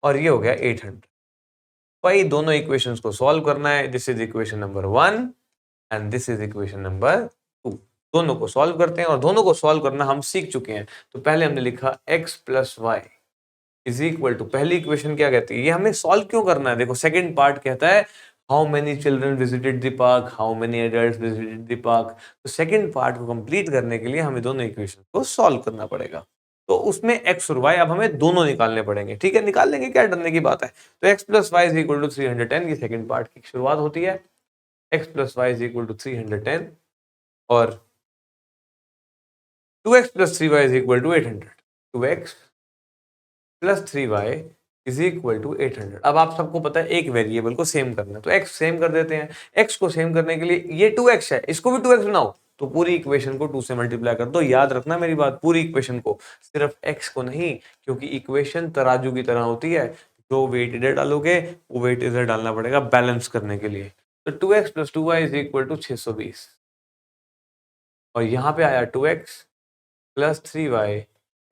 और ये हो गया 800। भाई दोनों इक्वेशंस को सॉल्व करना है। This is equation number 1 and this is equation number 2। दोनों को सॉल्व करते हैं, और दोनों को सॉल्व करना हम सीख चुके हैं। तो पहले हमने लिखा x plus Y is equal to, पहली इक्वेशन क्या कहती है, ये हमें सॉल्व क्यों करना है। देखो सेकंड पार्ट कहता है how many children visited the park, how many adults visited the park. तो सेकंड पार्ट को कंप्लीट करने के लिए हमें दोनों इक्वेशन को सॉल्व करना पड़ेगा। तो उसमें x और y अब हमें दोनों निकालने पड़ेंगे। ठीक है, निकाल लेंगे, क्या डरने की बात है। तो x plus Y is equal to 310, ये सेकंड पार्ट की शुरुआत होती है। x plus Y is equal to 310, और 2x plus 3y is equal to 800। 2x plus 3y is equal to 800। अब आप सबको पता है एक वेरिएबल को सेम करना है, तो x सेम कर देते हैं। x को सेम करने के लिए ये 2x है, इसको भी 2x बनाओ, तो पूरी इक्वेशन को 2 से मल्टीप्लाई कर दो। याद रखना मेरी बात, पूरी इक्वेशन को, सिर्फ x को नहीं, क्योंकि इक्वेशन तराजू की तरह होती है, जो वेट इधर डालोगे वो वेट इधर डालना पड़ेगा बैलेंस करने के लिए। तो 2x plus 2y is equal to 620, और यहाँ पे आया 2x plus 3y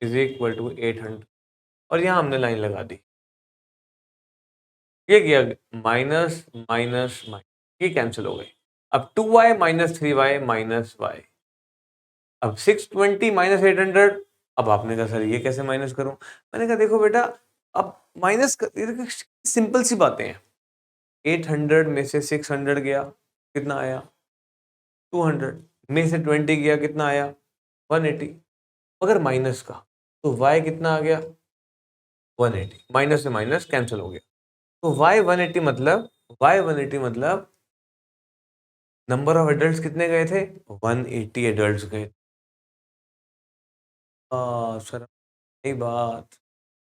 is equal to 800, और यहाँ हमने लाइन लगा दी। ये किया माइनस माइनस माइनस, ये कैंसिल हो गई। अब 2y minus 3y minus y, अब 620 माइनस 800। अब आपने कहा सर ये कैसे माइनस करूं? मैंने कहा देखो बेटा, अब माइनस सिंपल सी बातें हैं। 800 में से 600 गया, कितना आया? 200 में से 20 गया, कितना आया? 180। अगर माइनस का तो y कितना आ गया? 180। माइनस से माइनस कैंसिल हो गया, तो y 180 मतलब नंबर ऑफ एडल्ट्स कितने गए थे? 180 एडल्ट्स गए। सर यही बात,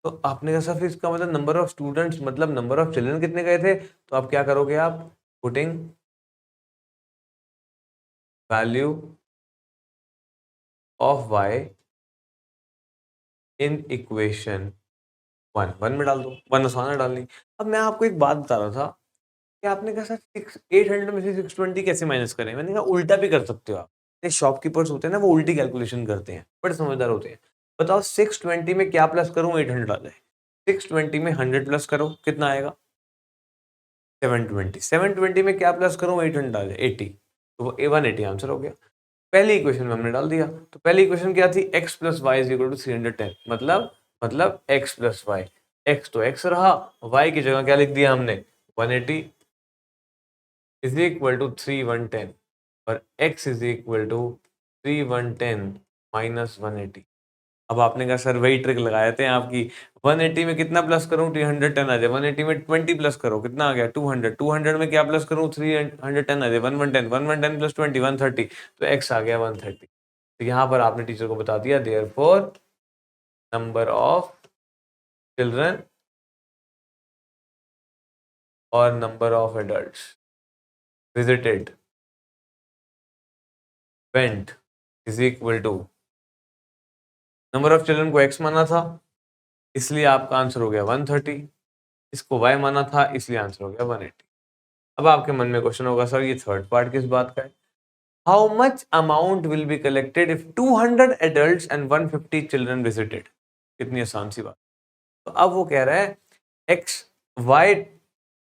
तो आपने कहा सर फिर इसका मतलब नंबर ऑफ स्टूडेंट्स मतलब नंबर ऑफ चिल्ड्रन कितने गए थे? तो आप क्या करोगे? आप putting value of y in equation 1 में डाल दो। 1 आसान है डालनी। अब मैं आपको एक बात बता रहा था कि आपने कहा सर 800 में से 620 कैसे माइनस करें? मैंने कहा उल्टा भी कर सकते हो आप। शॉपकीपर्स होते हैं ना, वो उल्टी कैलकुलेशन करते हैं, बड़े समझदार होते हैं। बताओ 620 में क्या प्लस करूं 800 आ जाए? 620 में 100 प्लस करो, कितना आएगा? 720। 720 में क्या प्लस करूं 800 आ जाए? 80। तो वो 180 आंसर हो गया। पहली इक्वेशन में हमने डाल दिया। तो पहली इक्वेशन क्या थी? x plus Y is equal to 310, मतलब x प्लस वाई। x तो x रहा, y की जगह क्या लिख दिया हमने? 180 इज इक्वल टू 3110, और x is equal to 3110 minus 180। अब आपने कहा सर वही ट्रिक लगाए थे आपकी, 180 में कितना प्लस करूं 310 आ जाए, 180 में 20 प्लस करो, कितना आ गया? 200। 200 में क्या प्लस करूं 310 आ जाए, 110। 110 प्लस 20 130, तो x आ गया 130। तो यहाँ पर आपने टीचर को बता दिया देयरफॉर नंबर ऑफ चिल्ड्रन और number of adults visited went is equal to, number of children को x माना था इसलिए आपका आंसर हो गया 130, इसको y माना था इसलिए आंसर हो गया 180। अब आपके मन में क्वेश्चन होगा सर ये थर्ड पार्ट किस बात का है? How much amount will be collected if 200 adults and 150 children visited? कितनी आसान सी बात। तो अब वो कह रहा है x y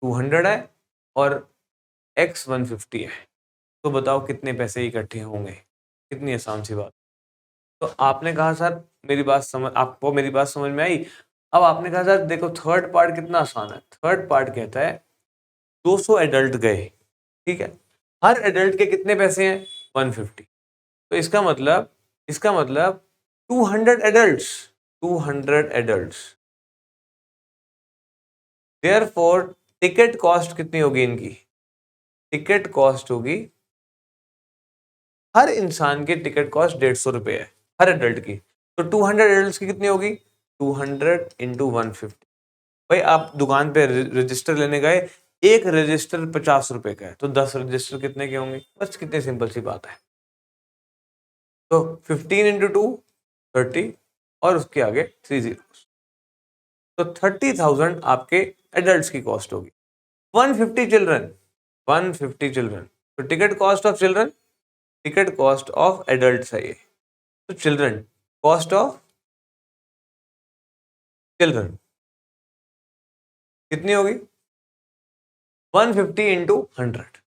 200 है और x 150 है, तो बताओ कितने पैसे इकट्ठे होंगे? कितनी आसान सी बात। तो आपने कहा सर मेरी बात समझ, आपको मेरी बात समझ में आई? अब आपने कहा सर देखो थर्ड पार्ट कितना आसान है। थर्ड पार्ट कहता है 200 एडल्ट गए, ठीक है, हर एडल्ट के कितने पैसे हैं? 150। तो इसका मतलब 200 adults, 200 adults, therefore ticket cost कितनी होगी इनकी? टिकट कॉस्ट होगी, हर इंसान की टिकट कॉस्ट 150 रुपए है हर एडल्ट की। तो 200 एडल्ट्स की कितनी होगी? 200 इंटू 150। भाई आप दुकान पे रजिस्टर लेने गए, एक रजिस्टर 50 रुपए का है, तो 10 रजिस्टर कितने के होंगे? बस कितनी सिंपल सी बात है। तो 15 इंटू 2 30, और उसके आगे 3 जीरो, तो 30,000 आपके एडल्ट्स की कॉस्ट होगी। 150 चिल्ड्रन, 150 चिल्ड्रन, तो ticket cost of children, ticket cost of adult है ये, तो चिल्ड्रन कॉस्ट ऑफ चिल्ड्रन कितनी होगी? 150 इंटू 100,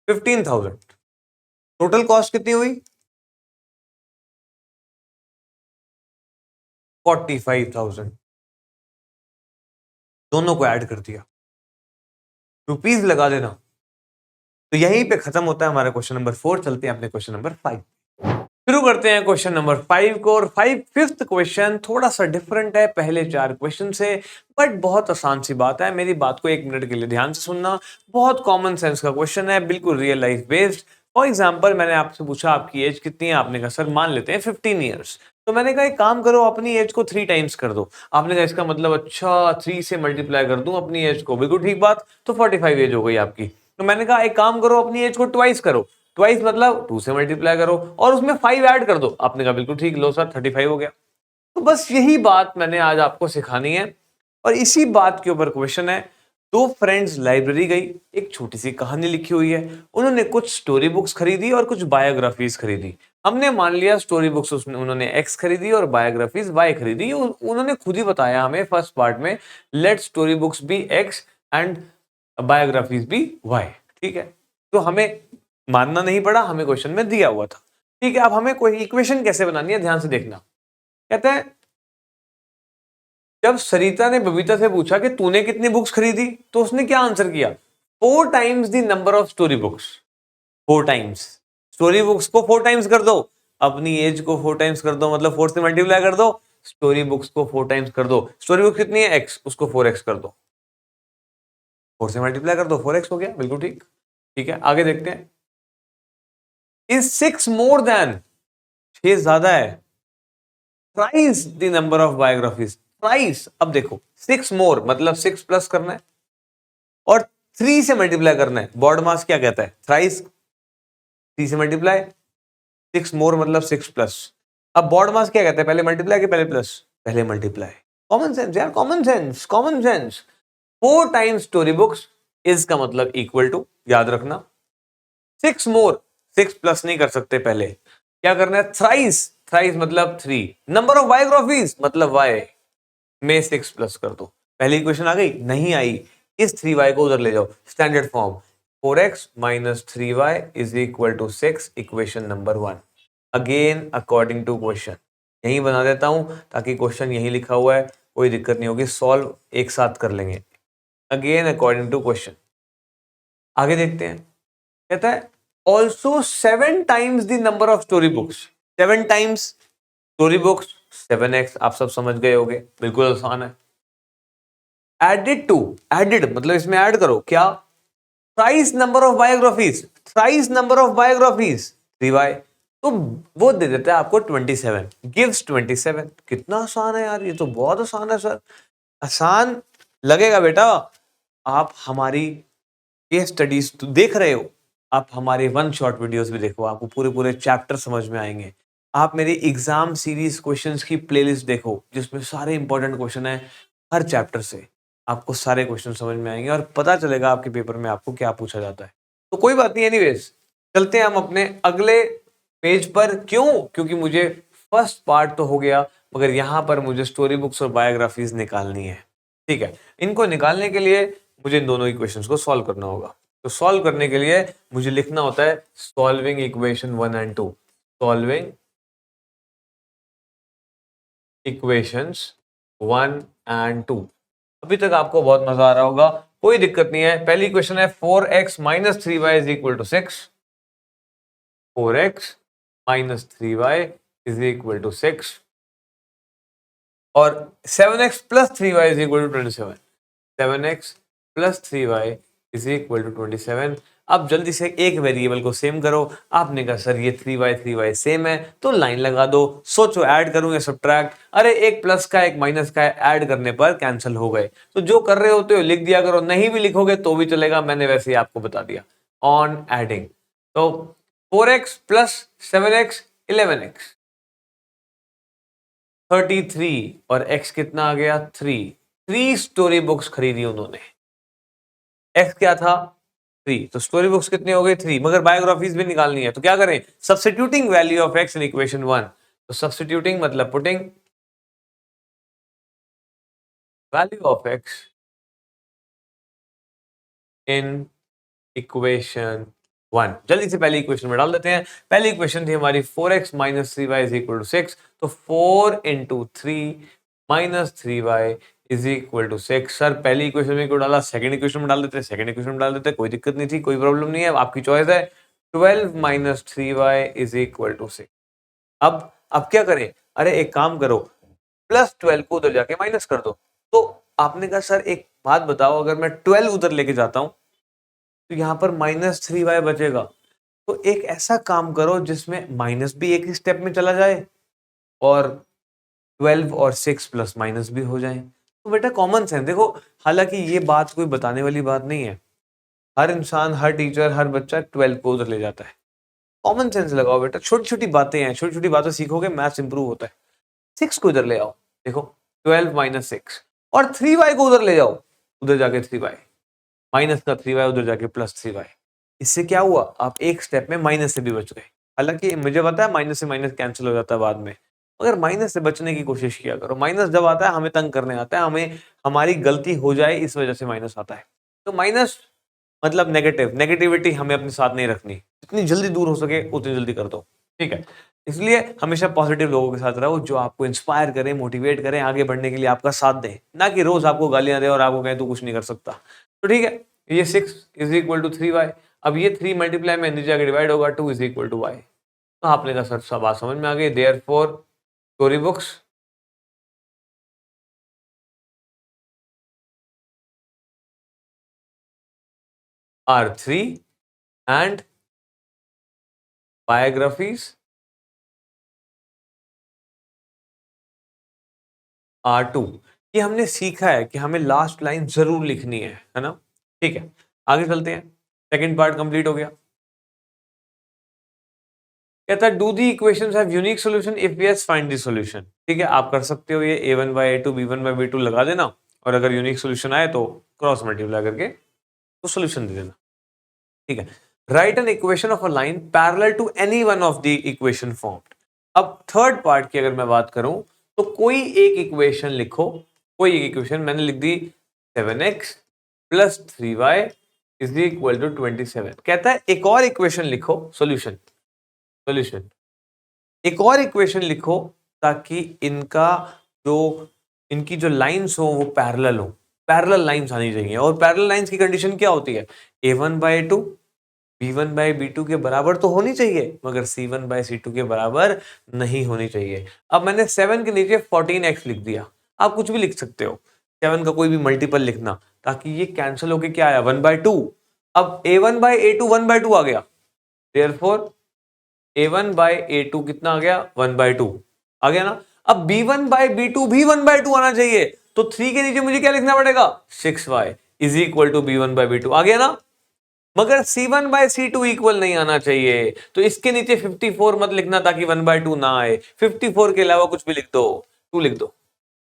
15,000। टोटल कॉस्ट कितनी हुई? 45,000। दोनों को ऐड कर दिया, रुपीज लगा देना। तो यहीं पे खत्म होता है हमारा क्वेश्चन नंबर 4। चलते हैं अपने क्वेश्चन नंबर 5। शुरू करते हैं क्वेश्चन नंबर 5 को। और फिफ्थ क्वेश्चन थोड़ा सा डिफरेंट है पहले 4 क्वेश्चन से, बट बहुत आसान सी बात है। मेरी बात को 1 मिनट के लिए ध्यान से सुनना। बहुत कॉमन सेंस का क्वेश्चन है, बिल्कुल real life based. For example मैंने आपसे पूछा आपकी एज कितनी है, आपने कहा सर मान लेते हैं 15 ईयर्स। तो मैंने कहा एक काम करो, अपनी एज को 3 टाइम्स कर दो। आपने कहा इसका मतलब अच्छा 3 से मल्टीप्लाई कर दूं अपनी एज को, बिल्कुल ठीक बात। तो 45 एज हो गई आपकी। तो मैंने कहा एक काम करो, अपनी एज को ट्वाइस करो। ट्वाइस मतलब 2 से मल्टीप्लाई करो और उसमें 5 ऐड कर दो। आपने कहा बिल्कुल ठीक, लो सर 35 हो गया। तो बस यही बात मैंने आज आपको सिखानी है और इसी बात के ऊपर क्वेश्चन है। दो फ्रेंड्स लाइब्रेरी गई, एक छोटी सी कहानी लिखी हुई है। उन्होंने कुछ स्टोरी बुक्स खरीदी और कुछ बायोग्राफीज खरीदी। हमने मान लिया स्टोरी बुक्स उन्होंने एक्स खरीदी और बायोग्राफीज वाई खरीदी। उन्होंने खुद ही बताया हमें फर्स्ट पार्ट में, let story books be x and biographies be y. ठीक है, तो हमें मानना नहीं पड़ा, हमें क्वेश्चन में दिया हुआ था। ठीक है, अब हमें कोई इक्वेशन कैसे बनानी है, ध्यान से देखना। कहते हैं जब सरिता ने बबीता से पूछा कि तूने कितनी बुक्स खरीदी, तो उसने क्या आंसर किया, 4 times the number of story books. 4 times story books को 4 टाइम्स कर दो, अपनी एज को 4 टाइम्स कर दो, मतलब 4 से मल्टीप्लाई कर दो, स्टोरी बुक्स को 4 टाइम्स कर दो। स्टोरी बुक कितनी है एक्स, उसको 4x कर दो, 4 से मल्टीप्लाई कर दो, 4x हो गया, बिल्कुल ठीक। ठीक है, आगे देखते हैं। इज 6 मोर देन, 6 ज्यादा है, thrice the number of biographies. Thrice, अब देखो 6 मोर मतलब 6 प्लस करना है और 3 से मल्टीप्लाई करना है। बॉड मास क्या कहता है, थ्राइस 3 से मल्टीप्लाई, 6 मोर मतलब 6 प्लस। अब बॉड मास क्या कहता है, पहले मल्टीप्लाई के पहले प्लस, पहले मल्टीप्लाई। कॉमन सेंस यार, common sense, common sense. 4 times story books is का मतलब इक्वल टू, याद रखना 6 मोर, 6 प्लस नहीं कर सकते, पहले क्या करना है, थ्राइस, थ्राइस मतलब 3, नंबर ऑफ बायोग्राफीज मतलब वाई में 6 प्लस कर दो। पहली इक्वेशन आ गई, नहीं आई, इस 3y को उधर ले जाओ, standard form 4x minus 3y is equal to 6, equation number 1। Again according to question, यही बना देता हूं ताकि क्वेश्चन यही लिखा हुआ है, कोई दिक्कत नहीं होगी, सॉल्व एक साथ कर लेंगे। अगेन अकॉर्डिंग टू क्वेश्चन, आगे देखते हैं। कहता है also 7 times the number of story books. 7 times story books 7x, आप सब समझ गए होंगे, बिल्कुल आसान है। एडेड टू, एडेड मतलब इसमें ऐड करो क्या, thrice number of biographies, thrice number of biographies 3y, तो वो दे देता है आपको 27, गिव्स 27। कितना आसान है यार, ये तो बहुत आसान है सर। आसान लगेगा बेटा, आप हमारी केस स्टडीज तो देख रहे हो, आप हमारे 1 शॉट वीडियोस भी देखो, आपको पूरे पूरे चैप्टर समझ में आएंगे। आप मेरी एग्जाम सीरीज क्वेश्चंस की प्लेलिस्ट देखो, जिसमें सारे इंपॉर्टेंट क्वेश्चन है हर चैप्टर से, आपको सारे क्वेश्चन समझ में आएंगे और पता चलेगा आपके पेपर में आपको क्या पूछा जाता है। तो कोई बात नहीं, एनीवेज चलते हैं हम अपने अगले पेज पर। क्यों, क्योंकि मुझे फर्स्ट पार्ट तो हो गया, मगर यहाँ पर मुझे स्टोरी बुक्स और बायोग्राफीज निकालनी है। ठीक है, इनको निकालने के लिए मुझे इन दोनों इक्वेशंस को सॉल्व करना होगा। तो सॉल्व करने के लिए मुझे लिखना होता है solving equation 1 and 2, solving equations 1 and 2। अभी तक आपको बहुत मजा आ रहा होगा, कोई दिक्कत नहीं है। पहली क्वेश्चन है 4x minus 3y is equal to 6, 4x minus 3y is equal to 6 और 7x plus 3y is equal to 27, 7x plus 3y is equal to 27। अब जल्दी से एक वेरिएबल को सेम करो। आपने कहा सर ये 3y सेम है, तो लाइन लगा दो। सोचो ऐड करूं या सब्ट्रैक्ट, अरे एक प्लस का एक माइनस का ऐड करने पर कैंसिल हो गए। तो जो कर रहे होते हो लिख दिया करो, नहीं भी लिखोगे तो भी चलेगा, मैंने वैसे ही आपको बता दिया ऑन एडिंग। तो 4x प्लस 7x 11x 33 और x कितना आ गया 3। 3 स्टोरी बुक्स खरीदी उन्होंने, x क्या था 3, तो स्टोरी बुक्स कितनी हो गई 3, मगर बायोग्राफीज भी निकालनी है। तो क्या करें, substituting value of x in equation 1। तो सब्स्टिट्यूटिंग मतलब putting value of x in equation 1। जल्दी से पहली इक्वेशन में डाल देते हैं। पहली इक्वेशन थी हमारी 4x minus 3y is equal to 6, तो 4 into 3 minus 3y is equal to 6। Sir पहली इक्वेशन में क्यों डाला, सेकंड इक्वेशन में डाल देते, सेकंड इक्वेशन में डाल देते, कोई दिक्कत नहीं थी, कोई प्रॉब्लम नहीं है, आपकी चॉइस है। 12 minus 3y is equal to 6। अब क्या करें, अरे एक काम करो, प्लस 12 को उधर जाके माइनस कर दो। तो आपने कहा सर एक बात बताओ, अगर मैं 12 उधर लेके जाता हूं तो यहां पर माइनस 3y बचेगा। तो एक ऐसा काम करो जिसमें माइनस भी एक ही स्टेप में चला जाए और 12 और 6 प्लस माइनस भी हो जाए। तो बेटा कॉमन सेंस देखो, हालांकि ये बात कोई बताने वाली बात नहीं है, हर इंसान, हर टीचर, हर बच्चा 12 को उधर ले जाता है। कॉमन सेंस लगाओ बेटा, छोटी छोटी बातें हैं, छोटी छोटी बातें सीखोगे, मैथ्स इंप्रूव होता है। 6 को इधर ले आओ, देखो 12 माइनस 6, और 3y को उधर ले जाओ, उधर जाके 3y, माइनस का 3y उधर जाके प्लस 3y। इससे क्या हुआ, आप एक स्टेप में माइनस से भी बच गए। हालांकि मुझे पता है माइनस से माइनस कैंसिल हो जाता है बाद में, मगर माइनस से बचने की कोशिश किया करो। माइनस जब आता है हमें तंग करने आता है, हमें हमारी गलती हो जाए इस वजह से माइनस आता है। तो माइनस मतलब नेगेटिविटी हमें अपने साथ नहीं रखनी, जितनी जल्दी दूर हो सके उतनी जल्दी कर दो, ठीक है। इसलिए हमेशा पॉजिटिव लोगों के साथ रहो, जो आपको इंस्पायर करें, मोटिवेट करें, आगे बढ़ने के लिए आपका साथ दें, ना कि रोज आपको गालियां दे और आपको कहें तू कुछ नहीं कर सकता। तो ठीक है, ये 6 इज इक्वल टू 3y। अब ये 3 मल्टीप्लाई में नीचे आगे डिवाइड होगा, 2 इज इक्वल टू y। तो आपने कहा सर सब बात समझ में आ गई, therefore story books are 3 and biographies are 2। ये हमने सीखा है कि हमें लास्ट लाइन जरूर लिखनी है ना, ठीक है। आगे चलते हैं, सेकंड पार्ट कंप्लीट हो गया। कहता है do the equations have unique solution, if yes find the solution. ठीक है, आप कर सकते हो ये a1 by a2 b1 by b2 लगा देना, और अगर यूनिक सॉल्यूशन आए तो क्रॉस मल्टीप्लाई करके तो सॉल्यूशन दे देना, ठीक है। Write an equation of a line parallel to any one of the equation formed. अब थर्ड पार्ट की अगर मैं बात करूं तो कोई एक इक्वेशन लिखो, कोई एक इक्वेशन मैंने लिख दी 7x plus 3y is equal to 27। कहता है एक और इक्वेशन लिखो, सॉल्यूशन एक और इक्वेशन लिखो ताकि इनकी जो लाइंस हो वो पैरेलल हो, पैरेलल लाइंस आनी चाहिए। और पैरेलल लाइंस की कंडीशन क्या होती है, a1 by a2 b1 by b2 के बराबर तो होनी चाहिए, मगर c1 by c2 के बराबर नहीं होनी चाहिए। अब मैंने 7 के नीचे 14x लिख दिया, आप कुछ भी लिख सकते हो, 7 का कोई भी मल्टीपल लिखना, ताकि ये कैंसिल होके क्या आया 1/2। अब a1 by a2 1/2 आ गया, देयरफॉर a1 by a2 कितना आ गया 1/2 आ गया ना। अब b1 by b2 भी 1/2 आना चाहिए, तो 3 के नीचे मुझे क्या लिखना पड़ेगा 6y is equal to b1 by b2 आ गया ना। मगर c1 by c2 इक्वल नहीं आना चाहिए, तो इसके नीचे 54 मत लिखना ताकि 1/2 ना आए, 54 के अलावा कुछ भी लिख दो, 2 लिख दो,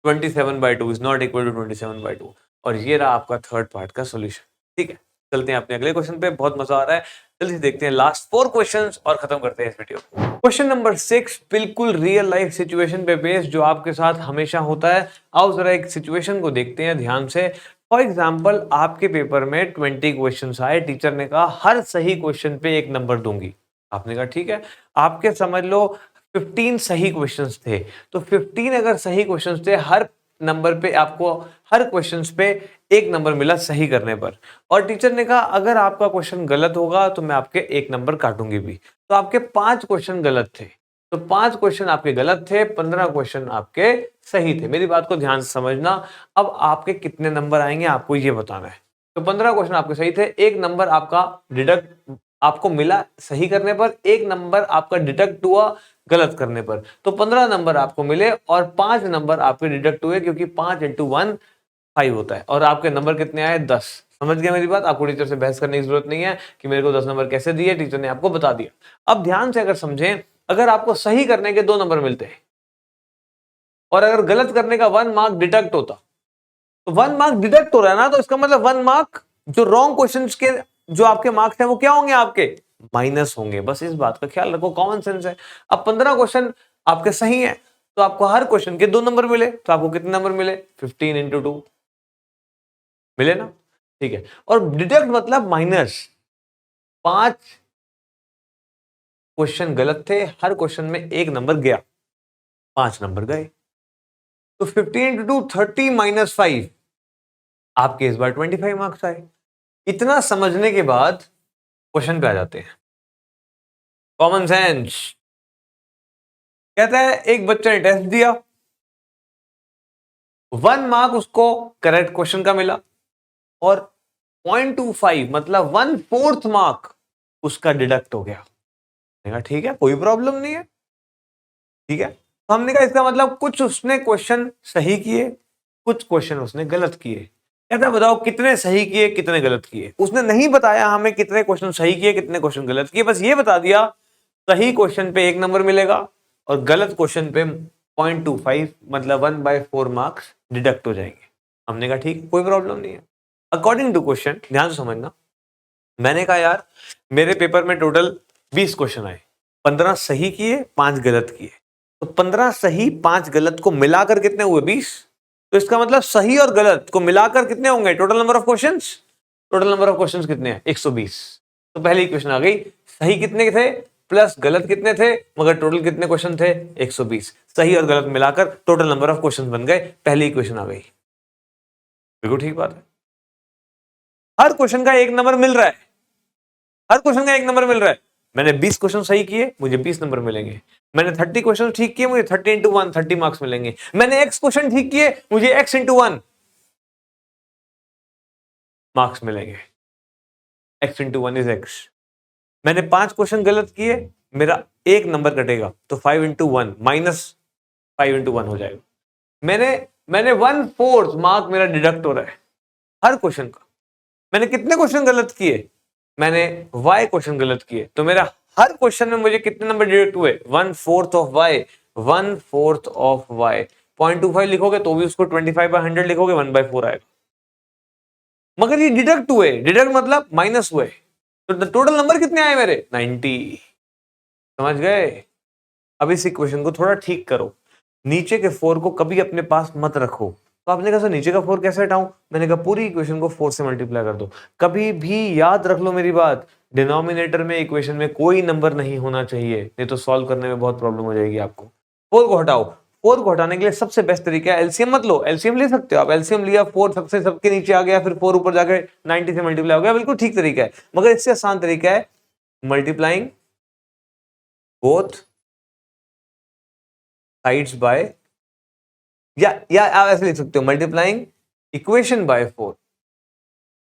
27/2 इज नॉट इक्वल टू 27/2। और ये रहा आपका थर्ड पार्ट का सॉल्यूशन, ठीक है। चलते हैं अपने अगले क्वेश्चन पे, बहुत मजा आ रहा है, जल्दी से देखते हैं लास्ट 4 क्वेश्चंस और खत्म करते हैं इस वीडियो। क्वेश्चन नंबर 6 बिल्कुल रियल लाइफ सिचुएशन पे बेस्ड, जो आपके साथ हमेशा होता है। आओ जरा एक सिचुएशन को देखते हैं ध्यान से। फॉर एग्जाम्पल आपके पेपर में 20 क्वेश्चन आए, टीचर ने कहा हर सही क्वेश्चन पे 1 नंबर दूंगी। आपने कहा ठीक है, आपके समझ लो 15 सही क्वेश्चंस थे, तो 15 अगर सही क्वेश्चंस थे, हर नंबर पे आपको, हर क्वेश्चंस पे 1 नंबर मिला सही करने पर। और टीचर ने कहा अगर आपका क्वेश्चन गलत होगा तो मैं आपके 1 नंबर काटूंगी भी। तो आपके 5 क्वेश्चन गलत थे, तो 5 क्वेश्चन आपके गलत थे, 15 क्वेश्चन आपके सही थे। मेरी बात को ध्यान से समझना। अब आपके कितने नंबर आएंगे आपको ये बताना है। तो 15 क्वेश्चन आपके सही थे, 1 नंबर आपका डिडक्ट आपको मिला सही करने पर, 1 नंबर आपका डिडक्ट हुआ गलत करने पर। तो 15 नंबर आपको मिले और 5 नंबर आपके डिडक्ट हुए, क्योंकि 5 × 1 5 होता है। और आपके नंबर कितने आए 10। समझ गया मेरी बात, आपको टीचर से बहस करने की जरूरत नहीं है कि मेरे को 10 नंबर कैसे दिए, टीचर ने आपको बता दिया। अब ध्यान से अगर समझें, अगर आपको सही करने के 2 नंबर मिलते हैं और अगर गलत करने का 1 मार्क डिडक्ट होता, तो 1 मार्क डिडक्ट हो रहा है ना, तो इसका मतलब 1 मार्क जो रॉन्ग क्वेश्चन के जो आपके मार्क्स हैं वो क्या होंगे, आपके माइनस होंगे। बस इस बात का ख्याल रखो, कॉमन सेंस है। अब 15 क्वेश्चन आपके सही हैं, तो आपको हर क्वेश्चन के 2 नंबर मिले, तो आपको कितने नंबर मिले 15 × 2 मिले ना, ठीक है। और डिडक्ट मतलब माइनस, 5 क्वेश्चन गलत थे, हर क्वेश्चन में 1 नंबर गया, 5 नंबर गए। तो 15 × 2 30 - 5, आपके इस बार 25 मार्क्स आए। इतना समझने के बाद क्वेश्चन पे आ जाते हैं, कॉमन सेंस। कहता है एक बच्चे ने टेस्ट दिया, 1 मार्क उसको करेक्ट क्वेश्चन का मिला, और 0.25 मतलब 1/4 मार्क उसका डिडक्ट हो गया। मैंने कहा ठीक है, कोई प्रॉब्लम नहीं है, ठीक है। तो हमने कहा इसका मतलब कुछ उसने क्वेश्चन सही किए, कुछ क्वेश्चन उसने गलत किए। कहता बताओ कितने सही किए कितने गलत किए। उसने नहीं बताया हमें कितने क्वेश्चन सही किए कितने क्वेश्चन गलत किए, बस ये बता दिया सही क्वेश्चन पे 1 नंबर मिलेगा और गलत क्वेश्चन पे 0.25 मतलब 1/4 मार्क्स डिडक्ट हो जाएंगे। हमने कहा ठीक, कोई प्रॉब्लम नहीं है। अकॉर्डिंग टू क्वेश्चन, ध्यान से समझना, मैंने कहा यार मेरे पेपर में टोटल 20 क्वेश्चन आए, 15 सही किए 5 गलत किए, तो 15 सही 5 गलत को मिलाकर कितने हुए 20। तो इसका मतलब सही और गलत को मिलाकर कितने होंगे total number of questions. Total number of questions कितने हैं 120। तो पहली इक्वेशन आ गई, सही कितने थे प्लस गलत कितने थे, मगर टोटल कितने क्वेश्चन थे 120। सही और गलत मिलाकर टोटल नंबर ऑफ क्वेश्चन बन गए, पहली इक्वेशन आ गई। बिल्कुल ठीक बात है। हर क्वेश्चन का 1 नंबर मिल रहा है, हर क्वेश्चन का 1 नंबर मिल रहा है। मैंने 20 क्वेश्चन सही किए मुझे 20 नंबर मिलेंगे, मैंने 30 क्वेश्चन ठीक किए मुझे 30 इंटू 1 30 मार्क्स मिलेंगे, मैंने x क्वेश्चन ठीक किए मुझे x इंटू 1 मार्क्स मिलेंगे। x into 1 is x। मैंने 5 क्वेश्चन गलत किए, मेरा 1 नंबर कटेगा, तो 5 इंटू 1 माइनस 5 इंटू 1 हो जाएगा। मैंने 1/4 मार्क मेरा डिडक्ट हो रहा है हर क्वेश्चन का। मैंने कितने क्वेश्चन गलत किए, मैंने y क्वेश्चन गलत किए, तो मेरा हर क्वेश्चन में मुझे कितने नंबर डिडक्ट हुए 1/4 ऑफ y, 1/4 ऑफ y। 0.25 लिखोगे तो भी उसको 25/100 लिखोगे 1/4 आएगा, मगर ये डिडक्ट हुए, डिडक्ट मतलब माइनस हुए, तो टोटल नंबर कितने आए मेरे 90। समझ गए। अब इस इक्वेशन को थोड़ा ठीक करो, नीचे के 4 को कभी अपने पास मत रखो। तो आपने कहा सर नीचे का 4 कैसे हटाऊं, मैंने कहा पूरी इक्वेशन को 4 से मल्टीप्लाई कर दो। कभी भी याद रख लो मेरी बात, डिनोमिनेटर में इक्वेशन में कोई नंबर नहीं होना चाहिए, नहीं तो सॉल्व करने में बहुत प्रॉब्लम हो जाएगी आपको। 4 को हटाओ, 4 को हटाने के लिए सबसे बेस्ट तरीका है एलसीएम मत लो, एलसीएम ले सकते हो आप, एलसीएम लिया 4 सबसे सबके नीचे आ गया, फिर 4 ऊपर जाकर 90 से मल्टीप्लाई हो गया, बिल्कुल ठीक तरीका है। मगर इससे आसान तरीका है मल्टीप्लाइंग बोथ साइड्स बाय, या आप ऐसे लिख सकते हो multiplying equation by 4,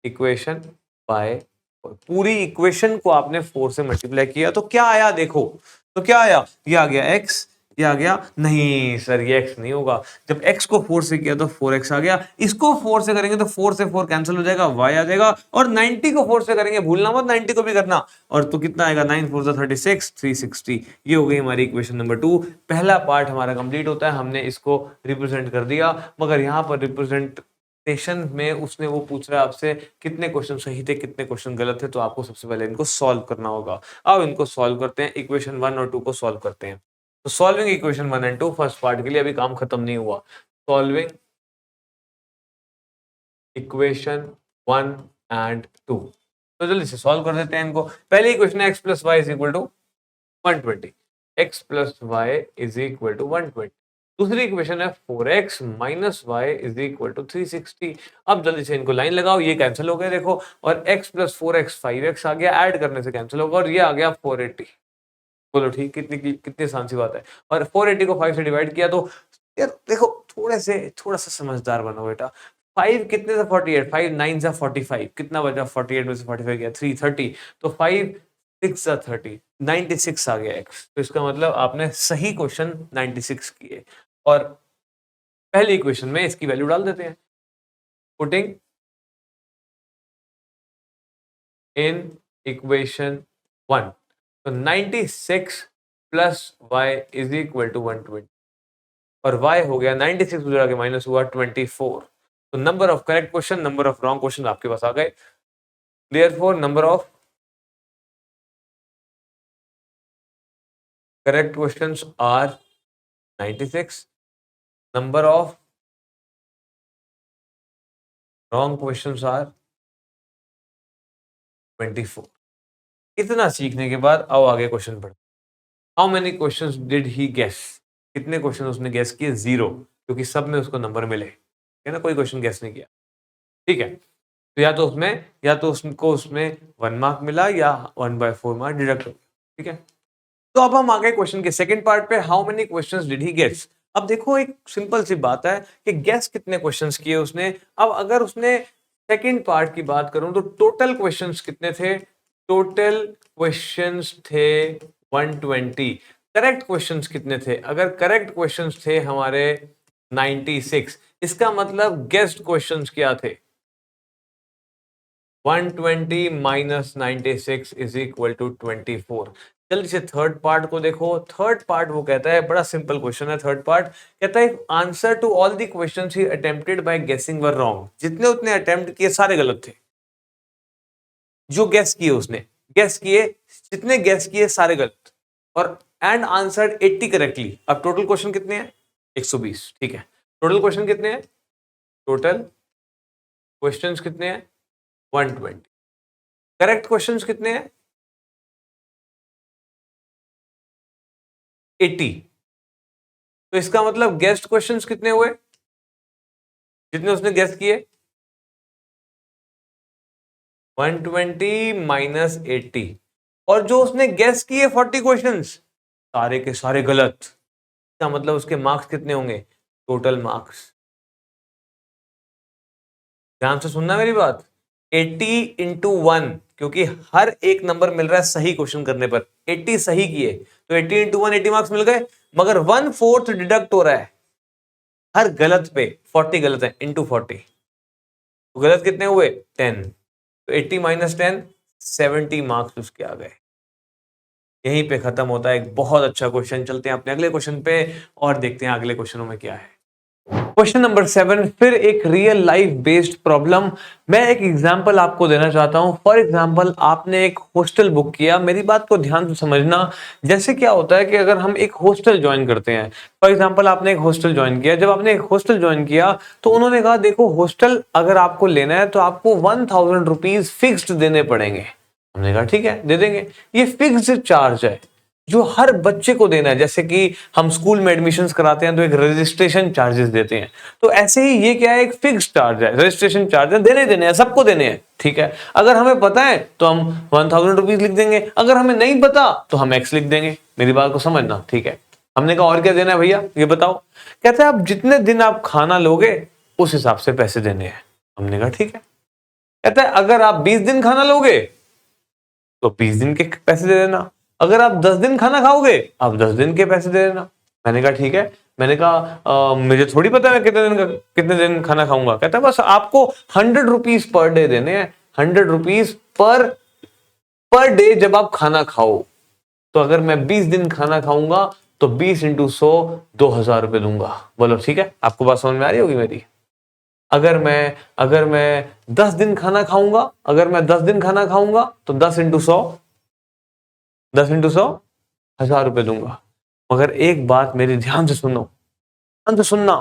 equation by 4। पूरी इक्वेशन को आपने 4 से मल्टीप्लाई किया तो क्या आया देखो, तो क्या आया, ये आ गया x, ये आ गया, नहीं सर ये x नहीं होगा, जब x को 4 से किया तो 4x आ गया, इसको 4 से करेंगे तो 4 से 4 कैंसिल हो जाएगा, y आ जाएगा, और 90 को 4 से करेंगे, भूलना मत 90 को भी करना, और तो कितना आएगा 9 4 36 360। ये हो गई हमारी इक्वेशन नंबर 2। पहला पार्ट हमारा कंप्लीट होता है, हमने इसको रिप्रेजेंट कर दिया, मगर यहाँ पर रिप्रेजेंटेशन में उसने वो पूछ रहा है आपसे कितने क्वेश्चन सही थे कितने क्वेश्चन गलत थे, तो आपको सबसे पहले इनको सॉल्व करना होगा। अब इनको सॉल्व करते हैं, इक्वेशन 1 और 2 को सॉल्व करते हैं। तो solving equation 1 and 2 first part के लिए अभी काम खत्म नहीं हुआ। सॉल्विंग इक्वेशन 1 एंड 2, तो जल्दी से सॉल्व कर देते हैं इनको। पहली इक्वेशन है x plus Y is equal to 120, x plus Y is equal to 120। दूसरी इक्वेशन है 4x minus y is equal to 360। अब जल्दी से इनको लाइन लगाओ, ये कैंसिल हो गए देखो, और x प्लस 4x 5x आ गया, ऐड करने से कैंसिल होगा, और ये आ गया 480। बोलो ठीक, कितनी आसान सी बात है। और 480 को 5 से डिवाइड किया तो यार देखो थोड़ा सा समझदार बनो बेटा। 5 कितने से 48, 5 9 से 45, कितना बचा 48 में से 45 गया 330, तो 5 6 से 30 96 आ गया x। तो इसका मतलब आपने सही क्वेश्चन 96 किए, और पहली इक्वेशन में इसकी वैल्यू डाल देते हैं, पुटिंग इन इक्वेशन 1, तो 96 plus y is equal to 120, और y हो गया 96 गुजरा के माइनस हुआ 24। तो number of correct question, number of wrong question आपके पास आ गए। Therefore number of correct questions are 96, number of wrong questions are 24। इतना सीखने के बाद आओ आगे क्वेश्चन पढ़। How many questions did he guess, कितने क्वेश्चन उसने गेस किए 0, क्योंकि सब में उसको नंबर मिले, है ना, कोई क्वेश्चन गेस नहीं किया। ठीक है, तो या तो उसको उसमें 1 मार्क मिला या 1/4 मार्क डिडक्ट हो गया। ठीक है, तो अब हम आ गए क्वेश्चन के सेकंड पार्ट पे, how many questions did he guess. अब देखो एक सिंपल सी बात है कि गेस कितने क्वेश्चंस किए उसने। अब अगर उसने सेकंड पार्ट की बात करूं तो टोटल क्वेश्चंस कितने थे, टोटल क्वेश्चंस थे 120। करेक्ट क्वेश्चंस कितने थे? अगर करेक्ट क्वेश्चंस थे हमारे 96, इसका मतलब गेस्ड क्वेश्चंस क्या थे? 120 माइनस 96 इज इक्वल टू 24। जल्दी से थर्ड पार्ट को देखो। थर्ड पार्ट वो कहता है, बड़ा सिंपल क्वेश्चन है। थर्ड पार्ट कहता है answer to all the questions he attempted by guessing were wrong. जितने उतने अटेम्प्ट किए सारे गलत थे। जो गेस किए उसने, गेस किए, जितने गेस किए सारे गलत, और एंड आंसर्ड 80 करेक्टली। अब टोटल क्वेश्चन कितने हैं? 120। ठीक है, टोटल क्वेश्चन कितने हैं? टोटल क्वेश्चंस कितने हैं? 120। करेक्ट क्वेश्चंस कितने हैं? 80। तो इसका मतलब गेस्ड क्वेश्चंस कितने हुए? जितने उसने गेस किए 120 माइनस 80, और जो उसने गेस किए 40 क्वेश्चंस सारे के सारे गलत। इसका मतलब उसके मार्क्स कितने होंगे? टोटल मार्क्स, ध्यान से सुनना मेरी बात, 80 इंटू 1, क्योंकि हर एक नंबर मिल रहा है सही क्वेश्चन करने पर। 80 सही किए तो 80 इंटू 1 80 मार्क्स मिल गए, मगर 1/4 डिडक्ट हो रहा है हर गलत पे। 40 गलत है, इंटू 40, तो गलत कितने हुए? 10। तो 80 माइनस 10, 70 मार्क्स उसके आ गए। यहीं पे खत्म होता है एक बहुत अच्छा क्वेश्चन। चलते हैं अपने अगले क्वेश्चन पे और देखते हैं अगले क्वेश्चनों में क्या है। क्वेश्चन नंबर 7, फिर एक रियल लाइफ बेस्ड प्रॉब्लम। मैं एक एग्जांपल आपको देना चाहता हूं। फॉर एग्जांपल, आपने एक हॉस्टल बुक किया। मेरी बात को ध्यान से समझना। जैसे क्या होता है कि अगर हम एक हॉस्टल ज्वाइन करते हैं, फॉर एग्जांपल आपने एक हॉस्टल ज्वाइन किया। जब आपने एक हॉस्टल ज्वाइन किया तो उन्होंने कहा देखो, हॉस्टल अगर आपको लेना है तो आपको 1000 रुपीज फिक्स्ड देने पड़ेंगे। हमने कहा ठीक है, दे देंगे। ये फिक्स्ड चार्ज है जो हर बच्चे को देना है। जैसे कि हम स्कूल में एडमिशंस कराते हैं तो एक रजिस्ट्रेशन चार्जेस देते हैं, तो ऐसे ही ये क्या है, एक फिक्स्ड चार्ज है, रजिस्ट्रेशन चार्ज है, देने हैं, सबको देने हैं। ठीक है, अगर हमें पता है तो हम 1000 रुपीज लिख देंगे, अगर हमें नहीं पता तो हम एक्स लिख देंगे। मेरी बात को समझना, ठीक है। हमने कहा और क्या देना है भैया, ये बताओ। कहते हैं आप जितने दिन आप खाना लोगे उस हिसाब से पैसे देने हैं। हमने कहा ठीक है। कहता है अगर आप 20 दिन खाना लोगे तो 20 दिन के पैसे दे देना, अगर आप 10 दिन खाना खाओगे आप 10 दिन के पैसे दे देना। मैंने कहा ठीक है। मैंने कहा मुझे थोड़ी पता है कितने दिन खाना खाऊंगा। कहता है बस आपको 100 रुपीज पर डे देने हैं, 100 रुपीज पर पर डे जब आप खाना खाओ। तो अगर मैं 20 दिन खाना खाऊंगा तो 20 इंटू 100 2000 रुपए दूंगा। बोलो ठीक है, आपको बात समझ में आ रही होगी मेरी। अगर मैं 10 दिन खाना खाऊंगा, अगर मैं 10 दिन खाना खाऊंगा तो 10 इंटू 100 1000 रुपए दूंगा। मगर एक बात मेरी ध्यान से सुनो, ध्यान से सुनना।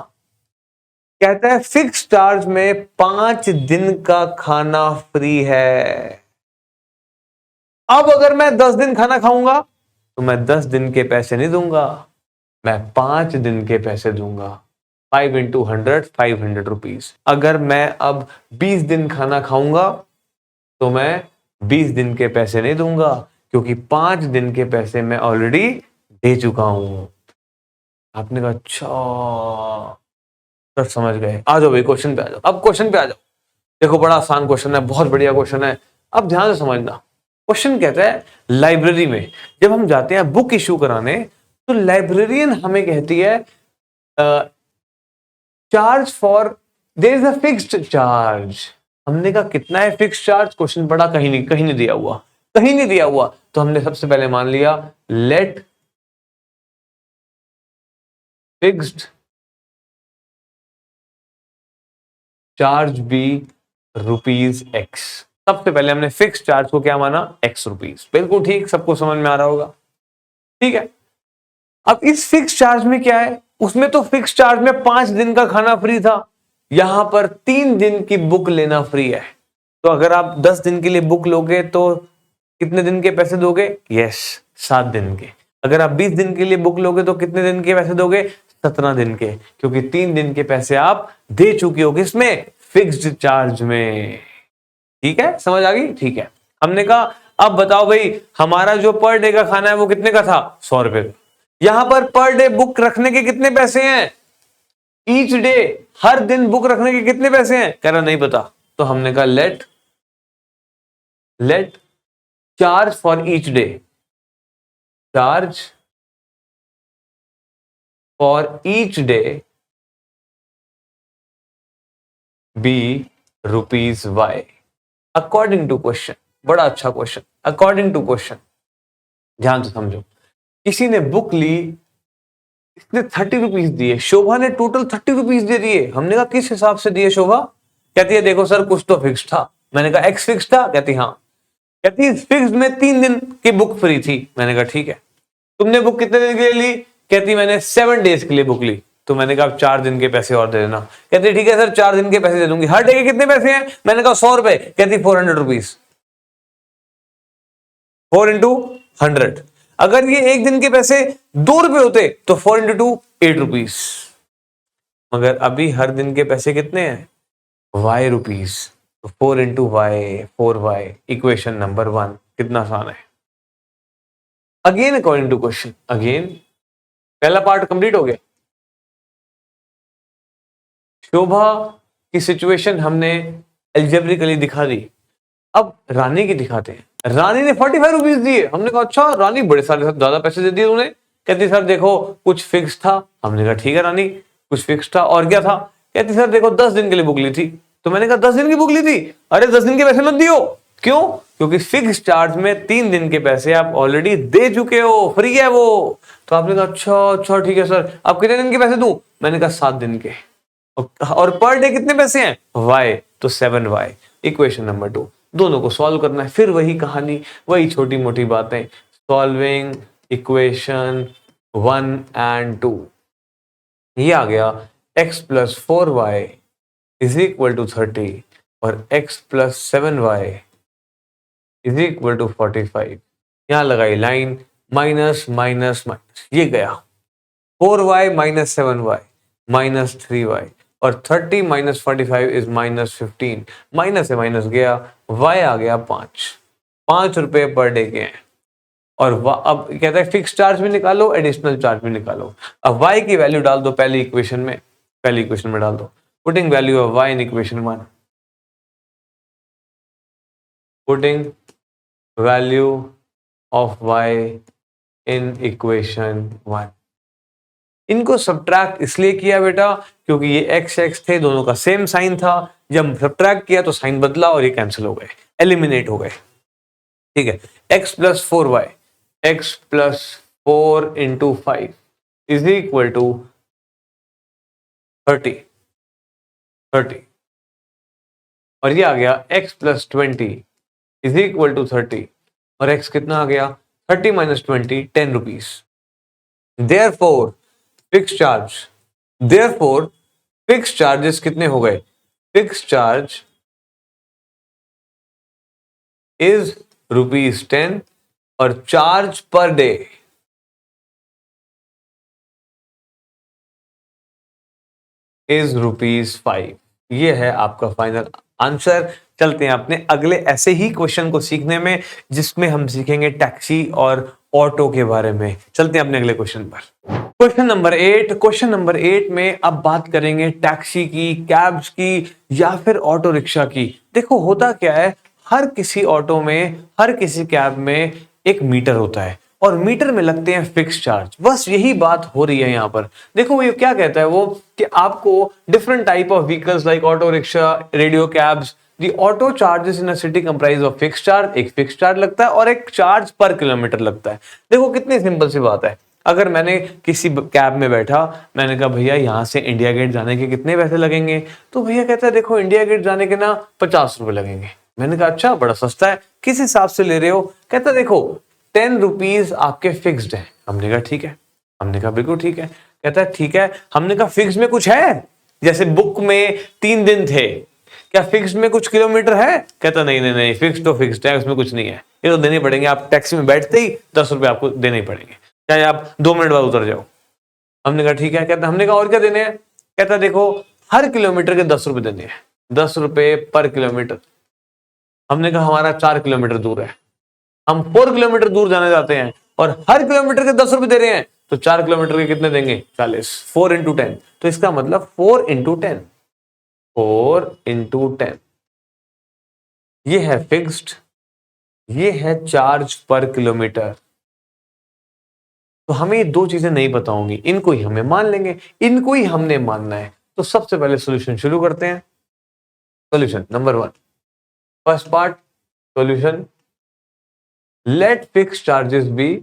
कहता है फिक्स चार्ज में 5 दिन का खाना फ्री है। अब अगर मैं 10 दिन खाना खाऊंगा तो मैं 10 दिन के पैसे नहीं दूंगा, मैं 5 दिन के पैसे दूंगा। 5 इंटू 100 500 रुपीज। अगर मैं अब 20 दिन खाना खाऊंगा तो मैं 20 दिन के पैसे नहीं दूंगा, क्योंकि 5 दिन के पैसे मैं ऑलरेडी दे चुका हूं। आपने कहा अच्छा, सर समझ गए। आ जाओ भाई क्वेश्चन पे आ जाओ। अब क्वेश्चन पे आ जाओ। देखो बड़ा आसान क्वेश्चन है, बहुत बढ़िया क्वेश्चन है। अब ध्यान से समझना। क्वेश्चन कहता है लाइब्रेरी में जब हम जाते हैं बुक इश्यू कराने तो लाइब्रेरियन हमें कहती है charge for, there is a fixed charge. हमने कहा कितना है फिक्स्ड चार्ज? क्वेश्चन पढ़ा, कहीं नहीं दिया हुआ, कहीं नहीं दिया हुआ। तो हमने सबसे पहले मान लिया let fixed charge be rupees x. सबसे पहले हमने फिक्स चार्ज को क्या माना? X rupees. बिल्कुल ठीक, सबको समझ में आ रहा होगा। ठीक है, अब इस फिक्स चार्ज में क्या है? उसमें तो फिक्स चार्ज में 5 दिन का खाना फ्री था, यहां पर 3 दिन की बुक लेना फ्री है। तो अगर आप 10 दिन के लिए बुक लोगे तो कितने दिन के पैसे दोगे? यस, 7 दिन के। अगर आप 20 दिन के लिए बुक लोगे तो कितने दिन के पैसे दोगे? 17 दिन के, क्योंकि 3 दिन के पैसे आप दे चुके हो किसमें? फिक्स्ड चार्ज में। ठीक है, समझ आ गई? ठीक है। हमने कहा अब बताओ भाई, हमारा जो पर डे का खाना है वो कितने का था? 100 रुपए का। यहां पर पर डे बुक रखने के कितने पैसे हैं? ईच डे, हर दिन बुक रखने के कितने पैसे हैं? कह रहा नहीं पता। तो हमने कहा let charge for each day, charge for each day be rupees y according to question. बड़ा अच्छा क्वेश्चन, अकॉर्डिंग टू क्वेश्चन। ध्यान से समझो, किसी ने बुक ली, इसने 30 रुपीज दिए, शोभा ने टोटल 30 रुपीज दे दिए। हमने कहा किस हिसाब से दिए शोभा? कहती है देखो सर कुछ तो फिक्स था। मैंने कहा एक्स फिक्स था? कहती हाँ। कहती फिक्स में 3 दिन की बुक फ्री थी। मैंने कहा ठीक है। तुमने बुक कितने दिन के लिए ली? कहती मैंने 7 डेज के लिए बुक ली। तो मैंने कहा 4 दिन के पैसे और दे देना। कहती ठीक है सर 4 दिन के पैसे दे दूंगी। हर डे के कितने पैसे हैं? मैंने कहा 100 रुपए। कहती 400 रुपीज। 4 इंटू 100। अगर ये एक दिन के पैसे 2 रुपए होते तो 4 इंटू 2 8 रुपीज। मगर अभी हर दिन के पैसे कितने हैं? y rupees. तो 4 into Y 4y। Equation number 1। कितना आसान है। Again according to question, again पहला पार्ट कंप्लीट हो गया। शोभा की सिचुएशन हमने एल्जेब्रिकली दिखा दी। अब रानी की दिखाते हैं। रानी ने 45 रुपीज दिए। हमने कहा अच्छा रानी बड़े सारे ज्यादा पैसे दे दिए उन्हें। कहती सर देखो कुछ फिक्स था। हमने कहा ठीक है रानी कुछ फिक्स था और क्या था? कहती सर देखो 10 दिन के लिए बुक ली थी। तो मैंने कहा 10 दिन की बुक ली थी? अरे 10 दिन के पैसे मत दियो। क्यों? क्योंकि फिक्स चार्ज में 3 दिन के पैसे आप ऑलरेडी दे चुके हो, फ्री है वो। तो आपने कहा अच्छा अच्छा ठीक है सर, आप कितने दिन के पैसे दूं? मैंने कहा 7 दिन के। और पर डे कितने पैसे हैं? वाई। तो 7y। Equation number 2। दोनों को सॉल्व करना है। फिर वही कहानी, वही छोटी मोटी बातें। Solving equation 1 and 2। ये आ गया x plus 4y is equal to 30 और x plus 7y is equal to 45। यहां लगाई लाइन, माइनस माइनस माइनस, ये गया 4y minus 7y minus 3y और 30 माइनस 45 इज माइनस 15। माइनस से माइनस गया, y आ गया 5 रुपए पर डे के हैं। और अब कहता है फिक्स चार्ज भी निकालो, एडिशनल चार्ज भी निकालो। अब y की वैल्यू डाल दो पहली इक्वेशन में डाल दो। Putting value of y in equation 1। Putting value of y in equation 1। इनको सब्ट्रैक्ट इसलिए किया बेटा क्योंकि ये x थे, दोनों का सेम साइन था। जब सब्ट्रैक्ट किया तो साइन बदला और ये कैंसिल हो गए, एलिमिनेट हो गए। ठीक है, x plus 4y, x plus 4 into 5 is equal to 30 और ये आ गया x plus 20 is equal to 30 और x कितना आ गया? 30 minus 20 10 rupees. Therefore fix charges कितने हो गए? फिक्स चार्ज इज ₹10 और चार्ज पर डे इज ₹5। ये है आपका फाइनल आंसर। चलते हैं अपने अगले ऐसे ही क्वेश्चन को सीखने में, जिसमें हम सीखेंगे टैक्सी और ऑटो के बारे में। चलते हैं अपने अगले क्वेश्चन पर। क्वेश्चन नंबर 8 में अब बात करेंगे टैक्सी की, कैब्स की या फिर ऑटो रिक्शा की। देखो होता क्या है, हर किसी ऑटो में, हर किसी कैब में एक मीटर होता है और मीटर में लगते हैं फिक्स चार्ज। बस यही बात हो रही है यहाँ पर। देखो ये क्या कहता है वो, कि आपको different type of vehicles like auto rickshaw, radio cabs, the auto charges in a city comprise of fix charge. एक फिक्स चार्ज लगता है और एक चार्ज पर किलोमीटर लगता है। देखो कितनी सिंपल सी बात है। अगर मैंने किसी कैब में बैठा, मैंने कहा भैया यहाँ से इंडिया गेट जाने के कितने पैसे लगेंगे? तो भैया कहता है देखो इंडिया गेट जाने के ना 50 रुपए लगेंगे। मैंने कहा अच्छा बड़ा सस्ता है, किस हिसाब से ले रहे हो? कहता देखो 10 रुपीज आपके फिक्स्ड है। हमने कहा ठीक है, हमने कहा बिल्कुल ठीक है। कहता है ठीक है। हमने कहा फिक्स में कुछ है? जैसे बुक में 3 दिन थे, क्या फिक्स में कुछ किलोमीटर है? कहता नहीं नहीं नहीं, फिक्स तो फिक्स है, उसमें कुछ नहीं है, ये तो देने पड़ेंगे। आप टैक्सी में बैठते ही 10 रुपए आपको देने ही पड़ेंगे, चाहे आप 2 मिनट बाद उतर जाओ। हमने कहा ठीक है। कहता हमने कहा और क्या देने हैं? कहता देखो हर किलोमीटर के 10 रुपए देने हैं, 10 रुपए पर किलोमीटर। हमने कहा हमारा 4 किलोमीटर दूर है, हम 4 किलोमीटर दूर जाने जाते हैं और हर किलोमीटर के 10 रुपए दे रहे हैं, तो 4 किलोमीटर के कितने देंगे? 40। 4 इंटू 10, तो इसका मतलब 4 इंटू 10, 4 इंटू 10। ये है फिक्स्ड, ये है चार्ज पर किलोमीटर। तो हमें ये दो चीजें नहीं पता होंगी, इनको ही हमें मान लेंगे, इनको ही हमने मानना है। तो सबसे पहले सॉल्यूशन शुरू करते हैं। Solution number 1, first part solution, let fix charges be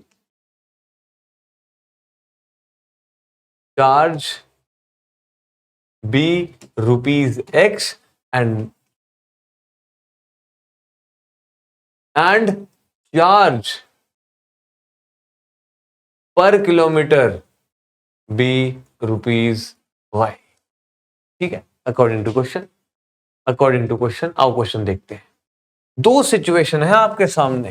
charge be rupees x and charge per kilometre be rupees y. ठीक है, अकॉर्डिंग टू क्वेश्चन। आओ क्वेश्चन देखते हैं। दो सिचुएशन है आपके सामने,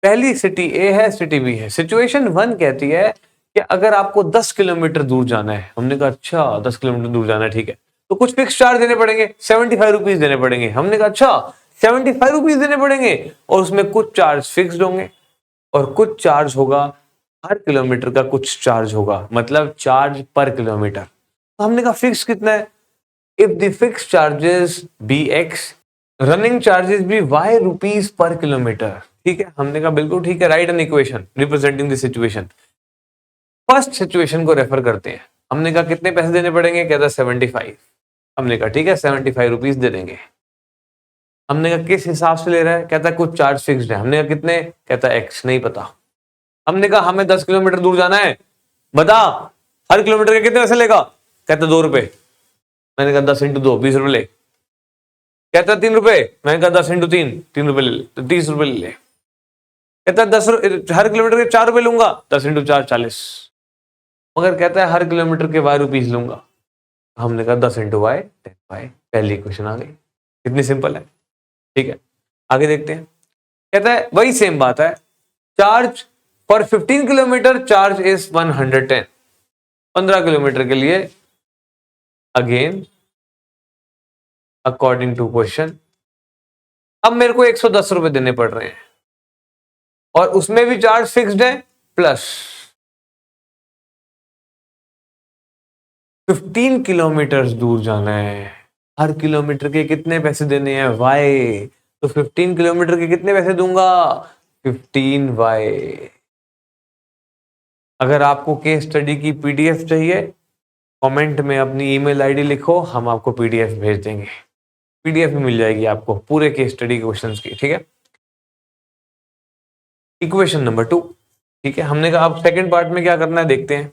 पहली सिटी ए है, सिटी बी है। सिचुएशन 1 कहती है कि अगर आपको 10 किलोमीटर दूर जाना है, हमने कहा अच्छा 10 किलोमीटर दूर जाना है, ठीक है, तो कुछ फिक्स चार्ज देने पड़ेंगे, 75 रुपीज देने पड़ेंगे। हमने कहा अच्छा 75 रुपीज देने पड़ेंगे, और उसमें कुछ चार्ज फिक्स्ड होंगे और कुछ चार्ज होगा हर किलोमीटर का, कुछ चार्ज होगा, मतलब चार्ज पर किलोमीटर। तो हमने कहा फिक्स कितना है, if the fix charges be x, running charges be y rupees per kilometre. ठीक है, हमने कहा बिल्कुल ठीक है, write an equation representing the situation. First situation को रेफर करते हैं। हमने कहा कितने पैसे देने पड़ेंगे, कहता 75। हमने कहा ठीक है 75 रुपीज दे देंगे। हमने कहा किस हिसाब से ले रहा है, कहता कुछ चार्ज फिक्स्ड है। हमने कहा कितने, कहता एक्स, नहीं पता। हमने कहा हमें 10 किलोमीटर दूर जाना है, बता हर किलोमीटर के कितने पैसे लेगा, कहता 2 रुपए। मैंने कहा 10 × 2 20 रुपए ले। कहता 3 रुपए। मैंने कहा 10 × 3 3 रुपए ले, तो 30 रुपए ले। कहता 10 हर किलोमीटर के 4 रुपए लूंगा, 10 × 4 40। मगर कहता है हर किलोमीटर के वाई रुपीज लूंगा। हमने कहा 10 × वाई 10 वाई। पहली इक्वेशन आ गई, कितनी सिंपल है। ठीक है, आगे देखते हैं। कहता है वही सेम बात है, charge for 15 kilometre charge is 110। 15 kilometre के लिए अगेन अकॉर्डिंग टू क्वेश्चन, अब मेरे को 110 रुपए देने पड़ रहे हैं और उसमें भी चार्ज फिक्स्ड है, प्लस 15 किलोमीटर दूर जाना है, हर किलोमीटर के कितने पैसे देने हैं, वाई। तो 15 किलोमीटर के कितने पैसे दूंगा, 15 वाई। अगर आपको केस स्टडी की पीडीएफ चाहिए, कमेंट में अपनी ईमेल आईडी लिखो, हम आपको पीडीएफ भेज देंगे। पीडीएफ भी मिल जाएगी आपको पूरे केस स्टडी क्वेश्चंस की। ठीक है, इक्वेशन नंबर 2। ठीक है, हमने कहा अब सेकंड पार्ट में क्या करना है देखते हैं।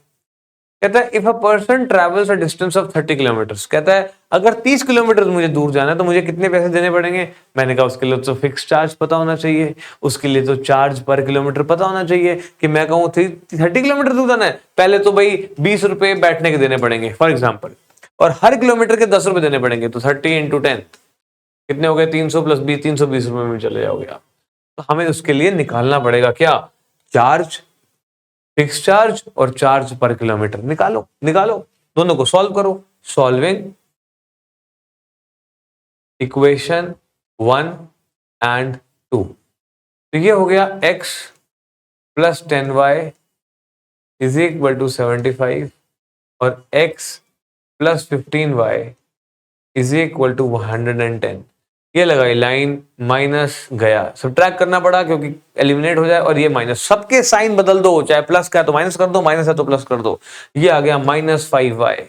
कहता है if a person travels a distance of 30 kilometres, कहता है अगर 30 किलोमीटर मुझे दूर जाना है तो मुझे कितने पैसे देने पड़ेंगे। मैंने कहा उसके लिए तो फिक्स चार्ज पता होना चाहिए, उसके लिए तो चार्ज पर किलोमीटर पता होना चाहिए। कि मैं कहूँ 30 किलोमीटर दूर जाना है, पहले तो भाई 20 रुपए बैठने के देने पड़ेंगे फॉर एग्जाम्पल, और हर किलोमीटर के 10 रुपए देने पड़ेंगे। तो 30 × 10 कितने हो गए, 300 + 20, 320 रुपए में चले जाओगे आप। तो हमें उसके लिए निकालना पड़ेगा क्या, चार्ज, फिक्स चार्ज और चार्ज पर किलोमीटर। निकालो दोनों को सॉल्व करो। Solving equation 1 and 2। तो ये हो गया x + 10y = 75 और x + 15y = 110। ये लगाई लाइन, माइनस गया, सब्ट्रैक्ट करना पड़ा क्योंकि एलिमिनेट हो जाए, और ये माइनस, सबके साइन बदल दो, चाहे प्लस का है तो माइनस कर दो, माइनस है तो प्लस कर दो। ये आ गया -5y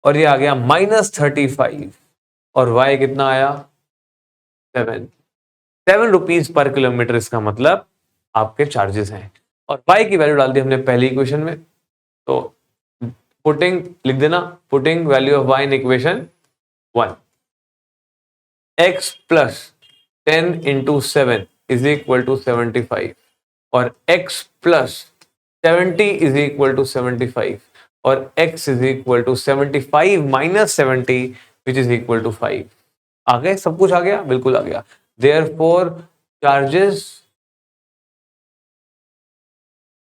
और ये आ गया -35 और y कितना आया 7 रुपीज पर किलोमीटर। इसका मतलब आपके चार्जेस हैं, और y की वैल्यू डाल दी हमने पहली इक्वेशन में। तो पुटिंग लिख देना, putting value of y in equation 1, x + 10 × 7 = 75 और x + 70 = 75 और x = 75 - 70 = 5। आ गए, सब कुछ आ गया, बिल्कुल आ गया। Therefore charges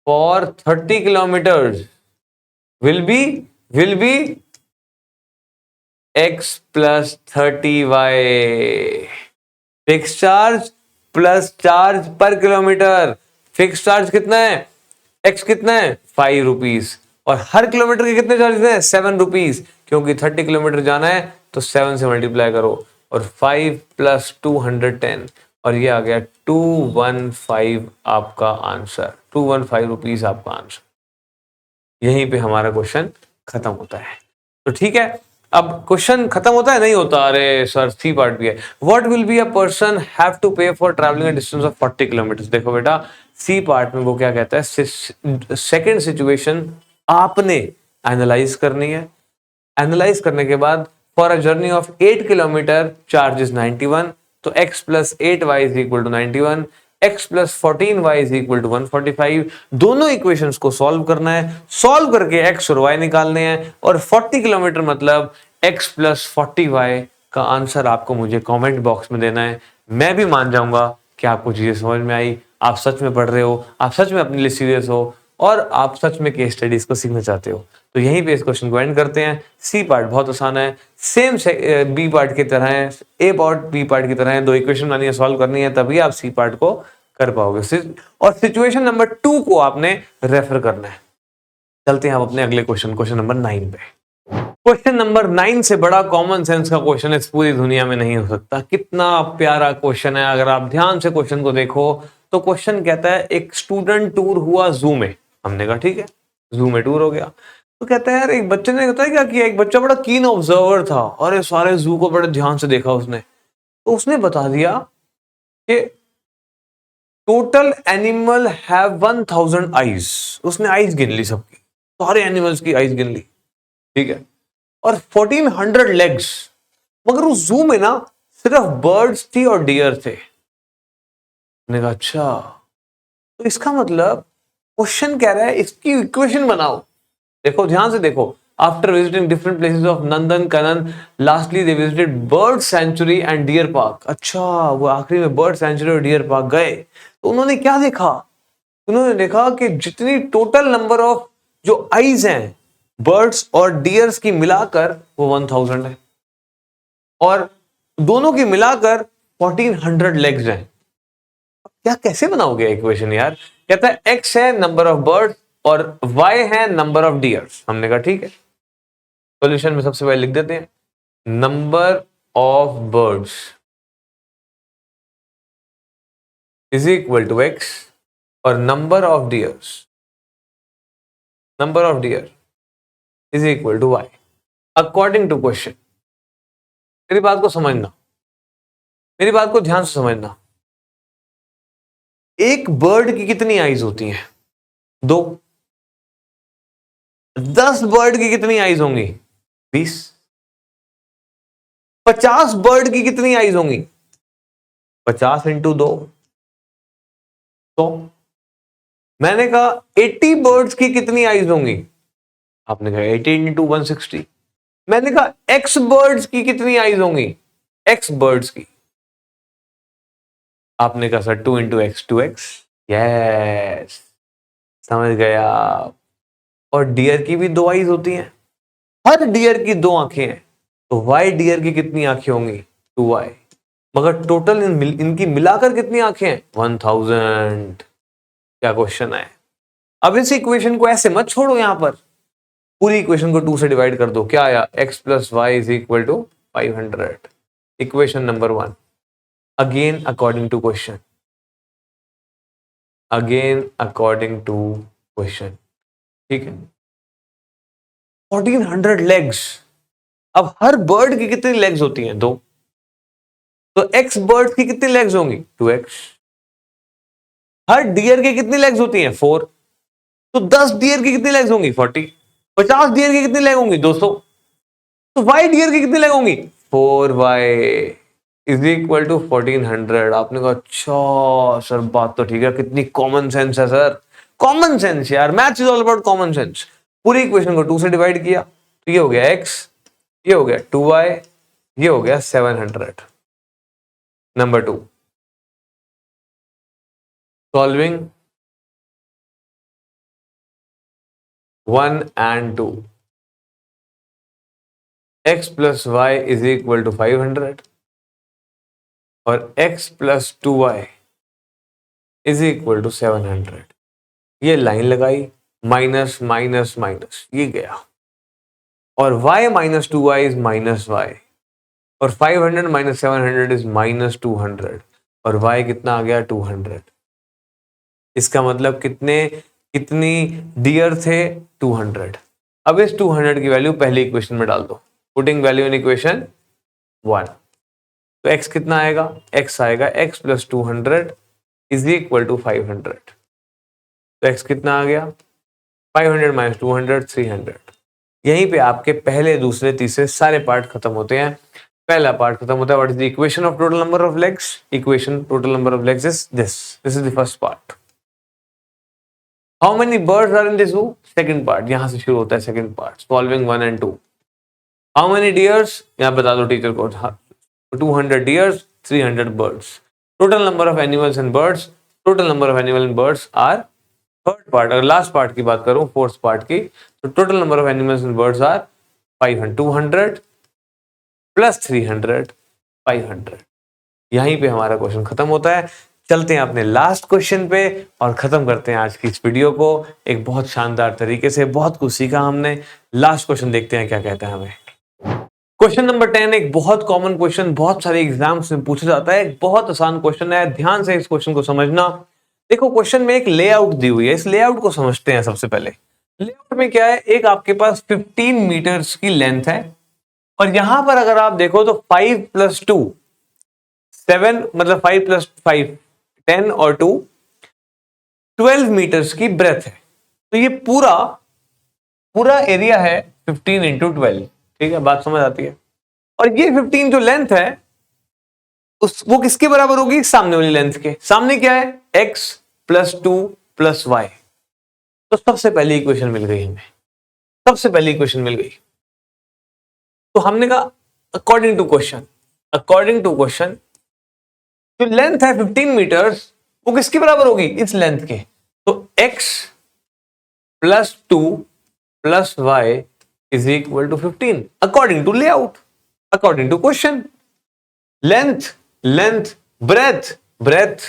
for 30 kilometers will be x + 30y। Fix charge plus charge per kilometre. Fix charge कितना है, x कितना है 5 रुपीज, और हर किलोमीटर के कितने चार्जेस हैं 7 रुपीज, क्योंकि 30 किलोमीटर जाना है तो 7 से मल्टीप्लाई करो, और 5 + 210 और ये आ गया 215 आपका आंसर, 215 रुपीज आपका आंसर। यहीं पे हमारा क्वेश्चन खत्म होता है। तो ठीक है, अब क्वेश्चन खत्म होता है नहीं होता, अरे सर सी पार्ट भी है। What will be a person have to pay for travelling a distance of 40 kilometre. देखो बेटा, सी पार्ट में वो क्या कहता है, सेकंड सिचुएशन आपने एनालाइज करनी है। एनालाइज करने के बाद for a journey of 8 kilometre charge is 91, तो x plus 8y is equal to 91, x plus 14y is equal to 145। दोनों इक्वेशंस को सॉल्व करना है, सॉल्व करके x और y निकालने हैं, और 40 किलोमीटर मतलब x प्लस 40y का आंसर आपको मुझे कमेंट बॉक्स में देना है। मैं भी मान जाऊंगा कि आपको चीजें समझ में आई, आप सच में पढ़ रहे हो, आप सच में अपने लिए सीरियस हो, और आप सच में केस स्टडीज को सीखना चाहते हो। तो यहीं पे इस क्वेश्चन को एंड करते हैं। सी पार्ट बहुत आसान है, सेम बी पार्ट की तरह है, ए पार्ट बी पार्ट की तरह है। दो इक्वेशन बनानी है, सॉल्व करनी है, तभी आप सी पार्ट को कर पाओगे। और सिचुएशन नंबर 2 को आपने रेफर करना है। चलते हैं आप अपने अगले क्वेश्चन नंबर 9 पे। क्वेश्चन नंबर 9 से बड़ा कॉमन सेंस का क्वेश्चन इस पूरी दुनिया में नहीं हो सकता। कितना प्यारा क्वेश्चन है, अगर आप ध्यान से क्वेश्चन को देखो तो क्वेश्चन कहता है एक स्टूडेंट टूर हुआ जू में। हमने कहा ठीक है, जू में टूर हो गया, तो कहता है यार एक बच्चे ने कहता है क्या किया, एक बच्चा बड़ा कीन ऑब्जर्वर था और सारे जू को बड़े ध्यान से देखा उसने, तो उसने बता दिया कि टोटल एनिमल हैव 1000 आईज। उसने आईज गिन ली सबकी, सारे एनिमल्स की आईज गिन ली, ठीक है, और 1400 लेग्स। मगर उस जू में ना सिर्फ बर्ड्स थी और डियर थे। मैंने कहा अच्छा, तो इसका मतलब क्वेश्चन कह रहा है इसकी इक्वेशन बनाओ। देखो ध्यान से देखो, after visiting different places of Nandan Kanan lastly they visited bird sanctuary and deer park. अच्छा, वो आखिरी में बर्ड सेंचुरी और डियर पार्क गए, तो उन्होंने क्या देखा, उन्होंने देखा कि जितनी टोटल नंबर ऑफ जो आईज हैं बर्ड्स और डियर्स की मिलाकर वो 1000 है, और दोनों की मिलाकर 1400 लेग्स हैं। क्या कैसे बनाओगे इक्वेशन यार। कहता है x है नंबर ऑफ बर्ड और y है नंबर ऑफ डियर्स। हमने कहा ठीक है, सॉल्यूशन में सबसे पहले लिख देते हैं number of birds is equal to x और number of deer is equal to y according to question. मेरी बात को समझना, मेरी बात को ध्यान से समझना। एक बर्ड की कितनी आईज होती हैं? 2। 10 बर्ड की कितनी आईज होंगी? 20। 50 बर्ड की कितनी आईज होंगी? 50 इंटू 2 100। मैंने कहा 80 बर्ड्स की कितनी आईज होंगी? आपने कहा 80 इंटू 160। मैंने कहा एक्स बर्ड्स की कितनी आईज होंगी? एक्स बर्ड्स की। आपने कहा sir 2 into x 2x। Yes, समझ गया। और डियर की भी 2 आईज होती हैं, हर डियर की 2 आंखें हैं, तो वाई डियर की कितनी आंखें होंगी? 2y। मगर टोटल इनकी मिलाकर कितनी आंखें हैं? 1000। क्या क्वेश्चन है। अब इस इक्वेशन को ऐसे मत छोड़ो, यहां पर पूरी इक्वेशन को 2 से डिवाइड कर दो। क्या आया? x plus Y is equal to 500। Equation number 1 again according to question, again according to question, ठीक है। 1400 लेग्स। अब हर बर्ड की कितनी लेग्स होती हैं? 2। तो x बर्ड की कितनी लेग्स होंगी? 2x। हर डियर की कितनी लेग्स होती हैं? 4। तो 10 डियर की कितनी लेग्स होंगी? 40। 50 डियर की कितनी लेग होंगी? 200। तो y डियर की कितनी लेग होंगी? 4y is equal to 1400। आपने कहा अच्छा सर, बात तो ठीक है, कितनी कॉमन सेंस है सर। कॉमन सेंस यार, maths is all about common sense. पूरी इक्वेशन को 2 से डिवाइड किया तो ये हो गया x, ये हो गया 2y, ये हो गया 700। Number 2 solving 1 and 2, x plus Y is equal to 500 और x plus 2y is equal to 700। ये लाइन लगाई, माइनस माइनस माइनस, ये गया, और y minus 2y is minus y, और 500 माइनस 700 इज माइनस 200, और y कितना आ गया 200। इसका मतलब कितनी डियर थे 200। अब इस 200 की वैल्यू पहली इक्वेशन में डाल दो, पुटिंग वैल्यू इन इक्वेशन 1। तो x कितना आएगा, x आएगा x plus 200 is equal to 500। तो x कितना आ गया 500 माइनस 200 300। यहीं पे आपके पहले दूसरे तीसरे सारे पार्ट खत्म होते हैं। पहला पार्ट खत्म होता है, what is the equation of total number of legs, equation total number of legs is this is the first part. How many birds are in this zoo, second part, यहां से शुरू होता है second part, solving 1 and 2। How many deers, यहां बता दो teacher को, 200 deers 300 birds. Total number of animals and birds, total number of animal and birds are, third part अगर लास्ट पार्ट की बात करूं फोर्थ पार्ट की, तो total number of animals and birds are 500, 200 plus 300 500। यहीं पे हमारा क्वेश्चन खत्म होता है। चलते हैं अपने लास्ट क्वेश्चन पे और खत्म करते हैं आज की इस वीडियो को एक बहुत शानदार तरीके से। बहुत कुछ सीखा हमने। लास्ट क्वेश्चन देखते हैं क्या कहता है हमें। क्वेश्चन नंबर 10 एक बहुत कॉमन क्वेश्चन, बहुत सारे एग्जाम्स में पूछा जाता है, एक बहुत आसान क्वेश्चन है। ध्यान से इस क्वेश्चन को समझना। देखो क्वेश्चन में एक लेआउट दी हुई है, इस लेआउट को समझते हैं सबसे पहले। लेआउट में क्या है, एक आपके पास 15 मीटर्स की लेंथ है और यहां पर अगर आप देखो तो 5 + 2 7, मतलब 5 + 5 10 और 2 12 मीटर्स की ब्रेथ है। तो ये पूरा एरिया है 15 × 12। ठीक है, बात समझ आती है। और ये 15 जो लेंथ है वो किसके बराबर होगी, सामने वाली लेंथ के। सामने क्या है, x + 2 + y। तो सबसे पहली इक्वेशन मिल गई हमें, सबसे पहली इक्वेशन मिल गई। तो हमने कहा अकॉर्डिंग टू क्वेश्चन जो लेंथ है 15 मीटर्स वो किसके बराबर होगी, इस लेंथ के। तो x + 2 + y is equal to 15 according to layout, according to question. Length breadth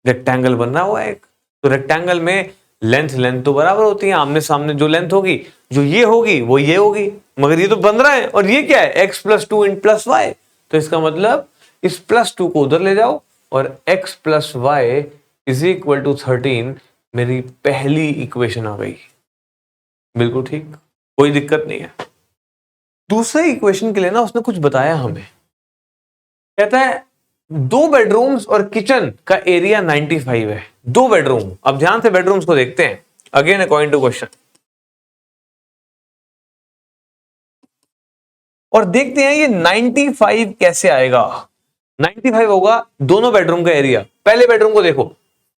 rectangle बनना हुआ है एक, तो रेक्टेंगल में लेंथ तो बराबर होती है, आमने सामने जो लेंथ होगी जो ये होगी वो ये होगी, मगर ये तो बन रहा है और ये क्या है x + 2 + y। तो इसका मतलब इस +2 को उधर ले जाओ और x + y is equal to 13 मेरी पहली इक्वेशन आ गई। बिल्कुल ठीक, कोई दिक्कत नहीं है। दूसरे इक्वेशन के लिए ना उसने कुछ बताया हमें, कहता है 2 बेडरूम्स और किचन का एरिया 95 है। 2 बेडरूम, अब ध्यान से बेडरूम्स को देखते हैं अगेन अकॉर्डिंग टू क्वेश्चन और देखते हैं ये 95 कैसे आएगा। 95 होगा दोनों बेडरूम का एरिया। पहले बेडरूम को देखो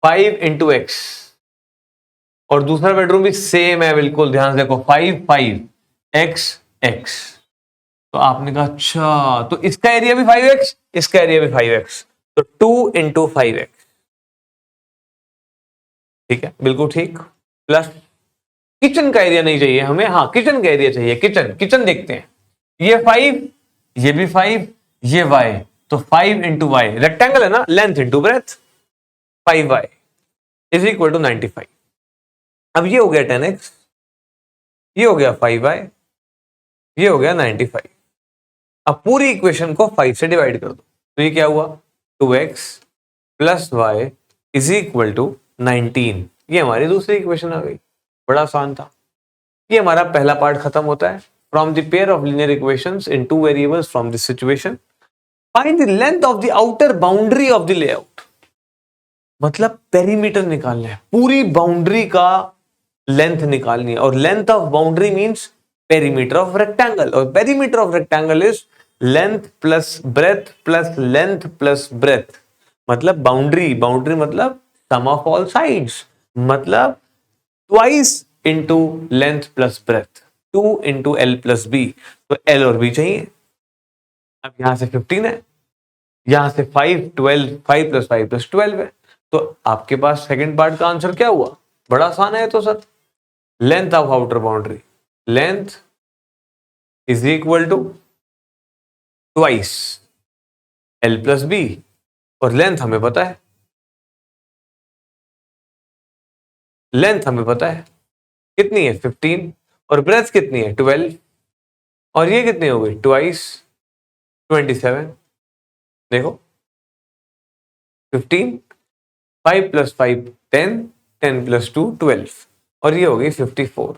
5 × x और दूसरा बेडरूम भी सेम है बिल्कुल, ध्यान से देखो 5 5 x। तो आपने कहा अच्छा तो इसका एरिया भी 5x, इसका एरिया भी 5x, तो 2 × 5x। ठीक है, बिल्कुल ठीक। प्लस किचन का एरिया नहीं चाहिए हमें, हाँ किचन का एरिया चाहिए। किचन देखते हैं, ये 5 ये भी 5 ये y, तो 5 × y, रेक्टेंगल है ना, length × breadth, 5y is equal to 95। अब ये हो गया 10x, ये हो गया 5y, ये हो गया 95। अब पूरी इक्वेशन को 5 से डिवाइड कर दो, तो ये क्या हुआ 2x + y is equal to 19। ये हमारी दूसरी इक्वेशन आ गई, बड़ा आसान था। ये हमारा पहला पार्ट खत्म होता है। From the pair of linear equations in 2 variables from this situation find the length of the outer boundary of the layout. मतलब पेरीमीटर निकालना है, पूरी बाउंड्री का लेंथ निकालनी है, और length of boundary means perimeter of rectangle, और perimeter of rectangle is length plus breadth plus length plus breadth. मतलब बाउंड्री मतलब सम ऑफ ऑल साइड्स, मतलब twice into length plus breadth, 2 × l + b। तो l और b चाहिए। अब यहां से 15 है, यहां से 5 12, 5 + 5 + 12 है। तो आपके पास सेकंड पार्ट का आंसर क्या हुआ, बड़ा आसान है। तो sir length of outer boundary, length is equal to twice l + b, और लेंथ हमें पता है, कितनी है 15, और ब्रेथ कितनी है 12, और ये कितनी हो गई ट्वाइस 27। देखो 15, 5 + 5 10, 10 + 2 12 और ये हो गई 54।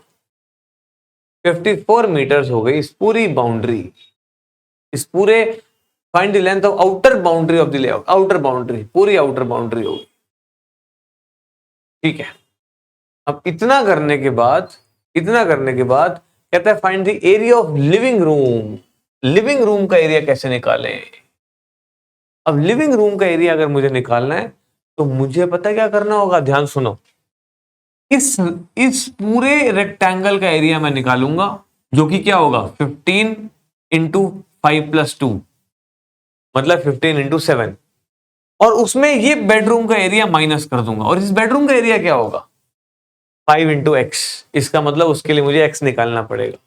54 मीटर्स हो गई इस पूरी बाउंड्री, इस पूरे find the length of outer boundary of the layout, outer boundary, पूरी आउटर बाउंड्री होगी। ठीक है, अब इतना करने के बाद कहता है find the area of living room. Living room का एरिया कैसे निकालें? अब लिविंग रूम का एरिया अगर मुझे निकालना है तो मुझे पता है क्या करना होगा, ध्यान सुनो। इस पूरे रेक्टेंगल का एरिया मैं निकालूंगा जो कि क्या होगा 15 × 5 + 2 मतलब 15 × 7 और उसमें ये बेडरूम का एरिया माइनस कर दूंगा और इस बेडरूम का एरिया क्या होगा 5 × x। इसका मतलब उसके लिए मुझे x निकालना पड़ेगा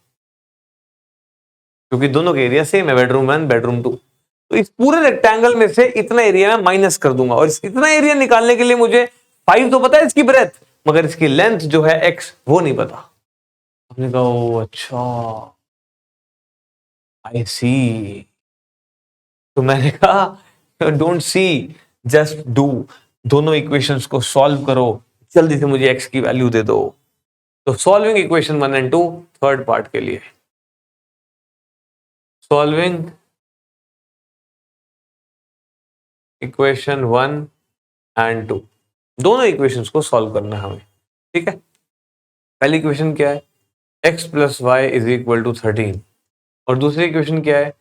क्योंकि दोनों के एरिया सेम है, बेडरूम 1 बेडरूम 2। तो इस पूरे रेक्टेंगल में से इतना एरिया मैं माइनस कर दूंगा और इतना एरिया निकालने के लिए मुझे 5 तो पता है इसकी ब्रेथ, मगर इसकी लेंथ जो है x वो नहीं पता। आपने कहा ओ अच्छा आई सी। तो मैंने कहा डोंट सी जस्ट डू, दोनों इक्वेशंस को सॉल्व करो, जल्दी से मुझे x की वैल्यू दे दो। तो सॉल्विंग इक्वेशन 1 और 2 थर्ड पार्ट के लिए, सॉल्विंग इक्वेशन 1 और 2 दोनों इक्वेशंस को सॉल्व करना है हमें। ठीक है, पहली इक्वेशन क्या है x + y = 13 और दूसरी इक्वेशन क्या है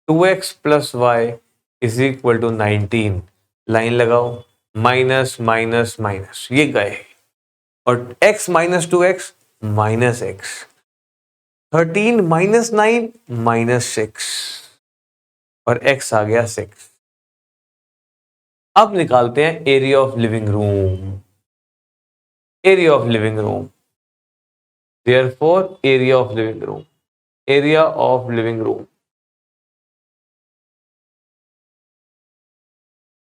2x + y = 19। लाइन लगाओ, माइनस माइनस माइनस, ये गए और x - 2x - x, 13 - 9 - 6 और x आ गया 6। अब निकालते हैं area of living room. Area of living room, therefore area of living room, area of living room,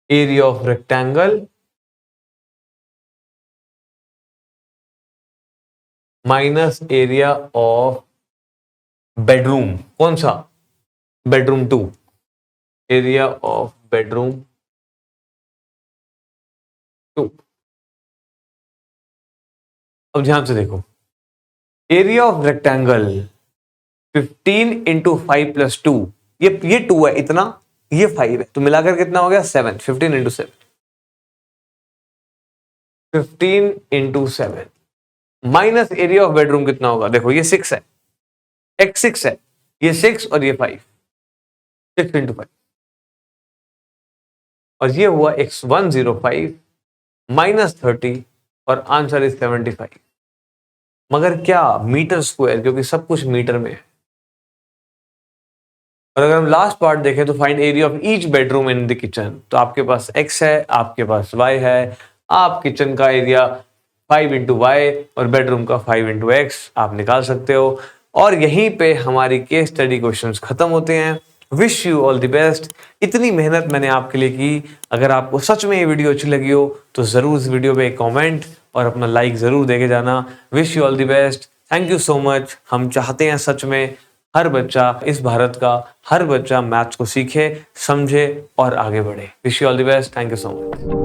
area of rectangle minus area of bedroom. कौन सा? Bedroom 2, area of bedroom 2। अब ध्यान से देखो, एरिया ऑफ रेक्टेंगल 15 × 5 + 2, ये 2 है इतना, ये 5 है, तो मिलाकर कितना हो गया 7। 15 × 7, 15 × 7 माइनस एरिया ऑफ बेडरूम कितना होगा, देखो ये 6 है, x 6 है, ये 6 और ये 5, 6 × 5 और ये हुआ x105 - 30 और आंसर इज 75। मगर क्या मीटर स्क्वायर, क्योंकि सब कुछ मीटर में है। और अगर हम लास्ट पार्ट देखें तो find area of each bedroom in the kitchen, तो आपके पास x है, आपके पास y है, आप किचन का एरिया 5 × y और बेडरूम का 5 × x आप निकाल सकते हो। और यहीं पे हमारी केस स्टडी क्वेश्चंस खत्म होते हैं। Wish you all the best. इतनी मेहनत मैंने आपके लिए की। अगर आपको सच में ये वीडियो अच्छी लगी हो तो जरूर इस वीडियो पे एक कमेंट और अपना लाइक जरूर देके जाना। Wish you all the best, thank you so much. हम चाहते हैं सच में हर बच्चा, इस भारत का हर बच्चा मैथ्स को सीखे, समझे और आगे बढ़े। Wish you all the best, thank you so much.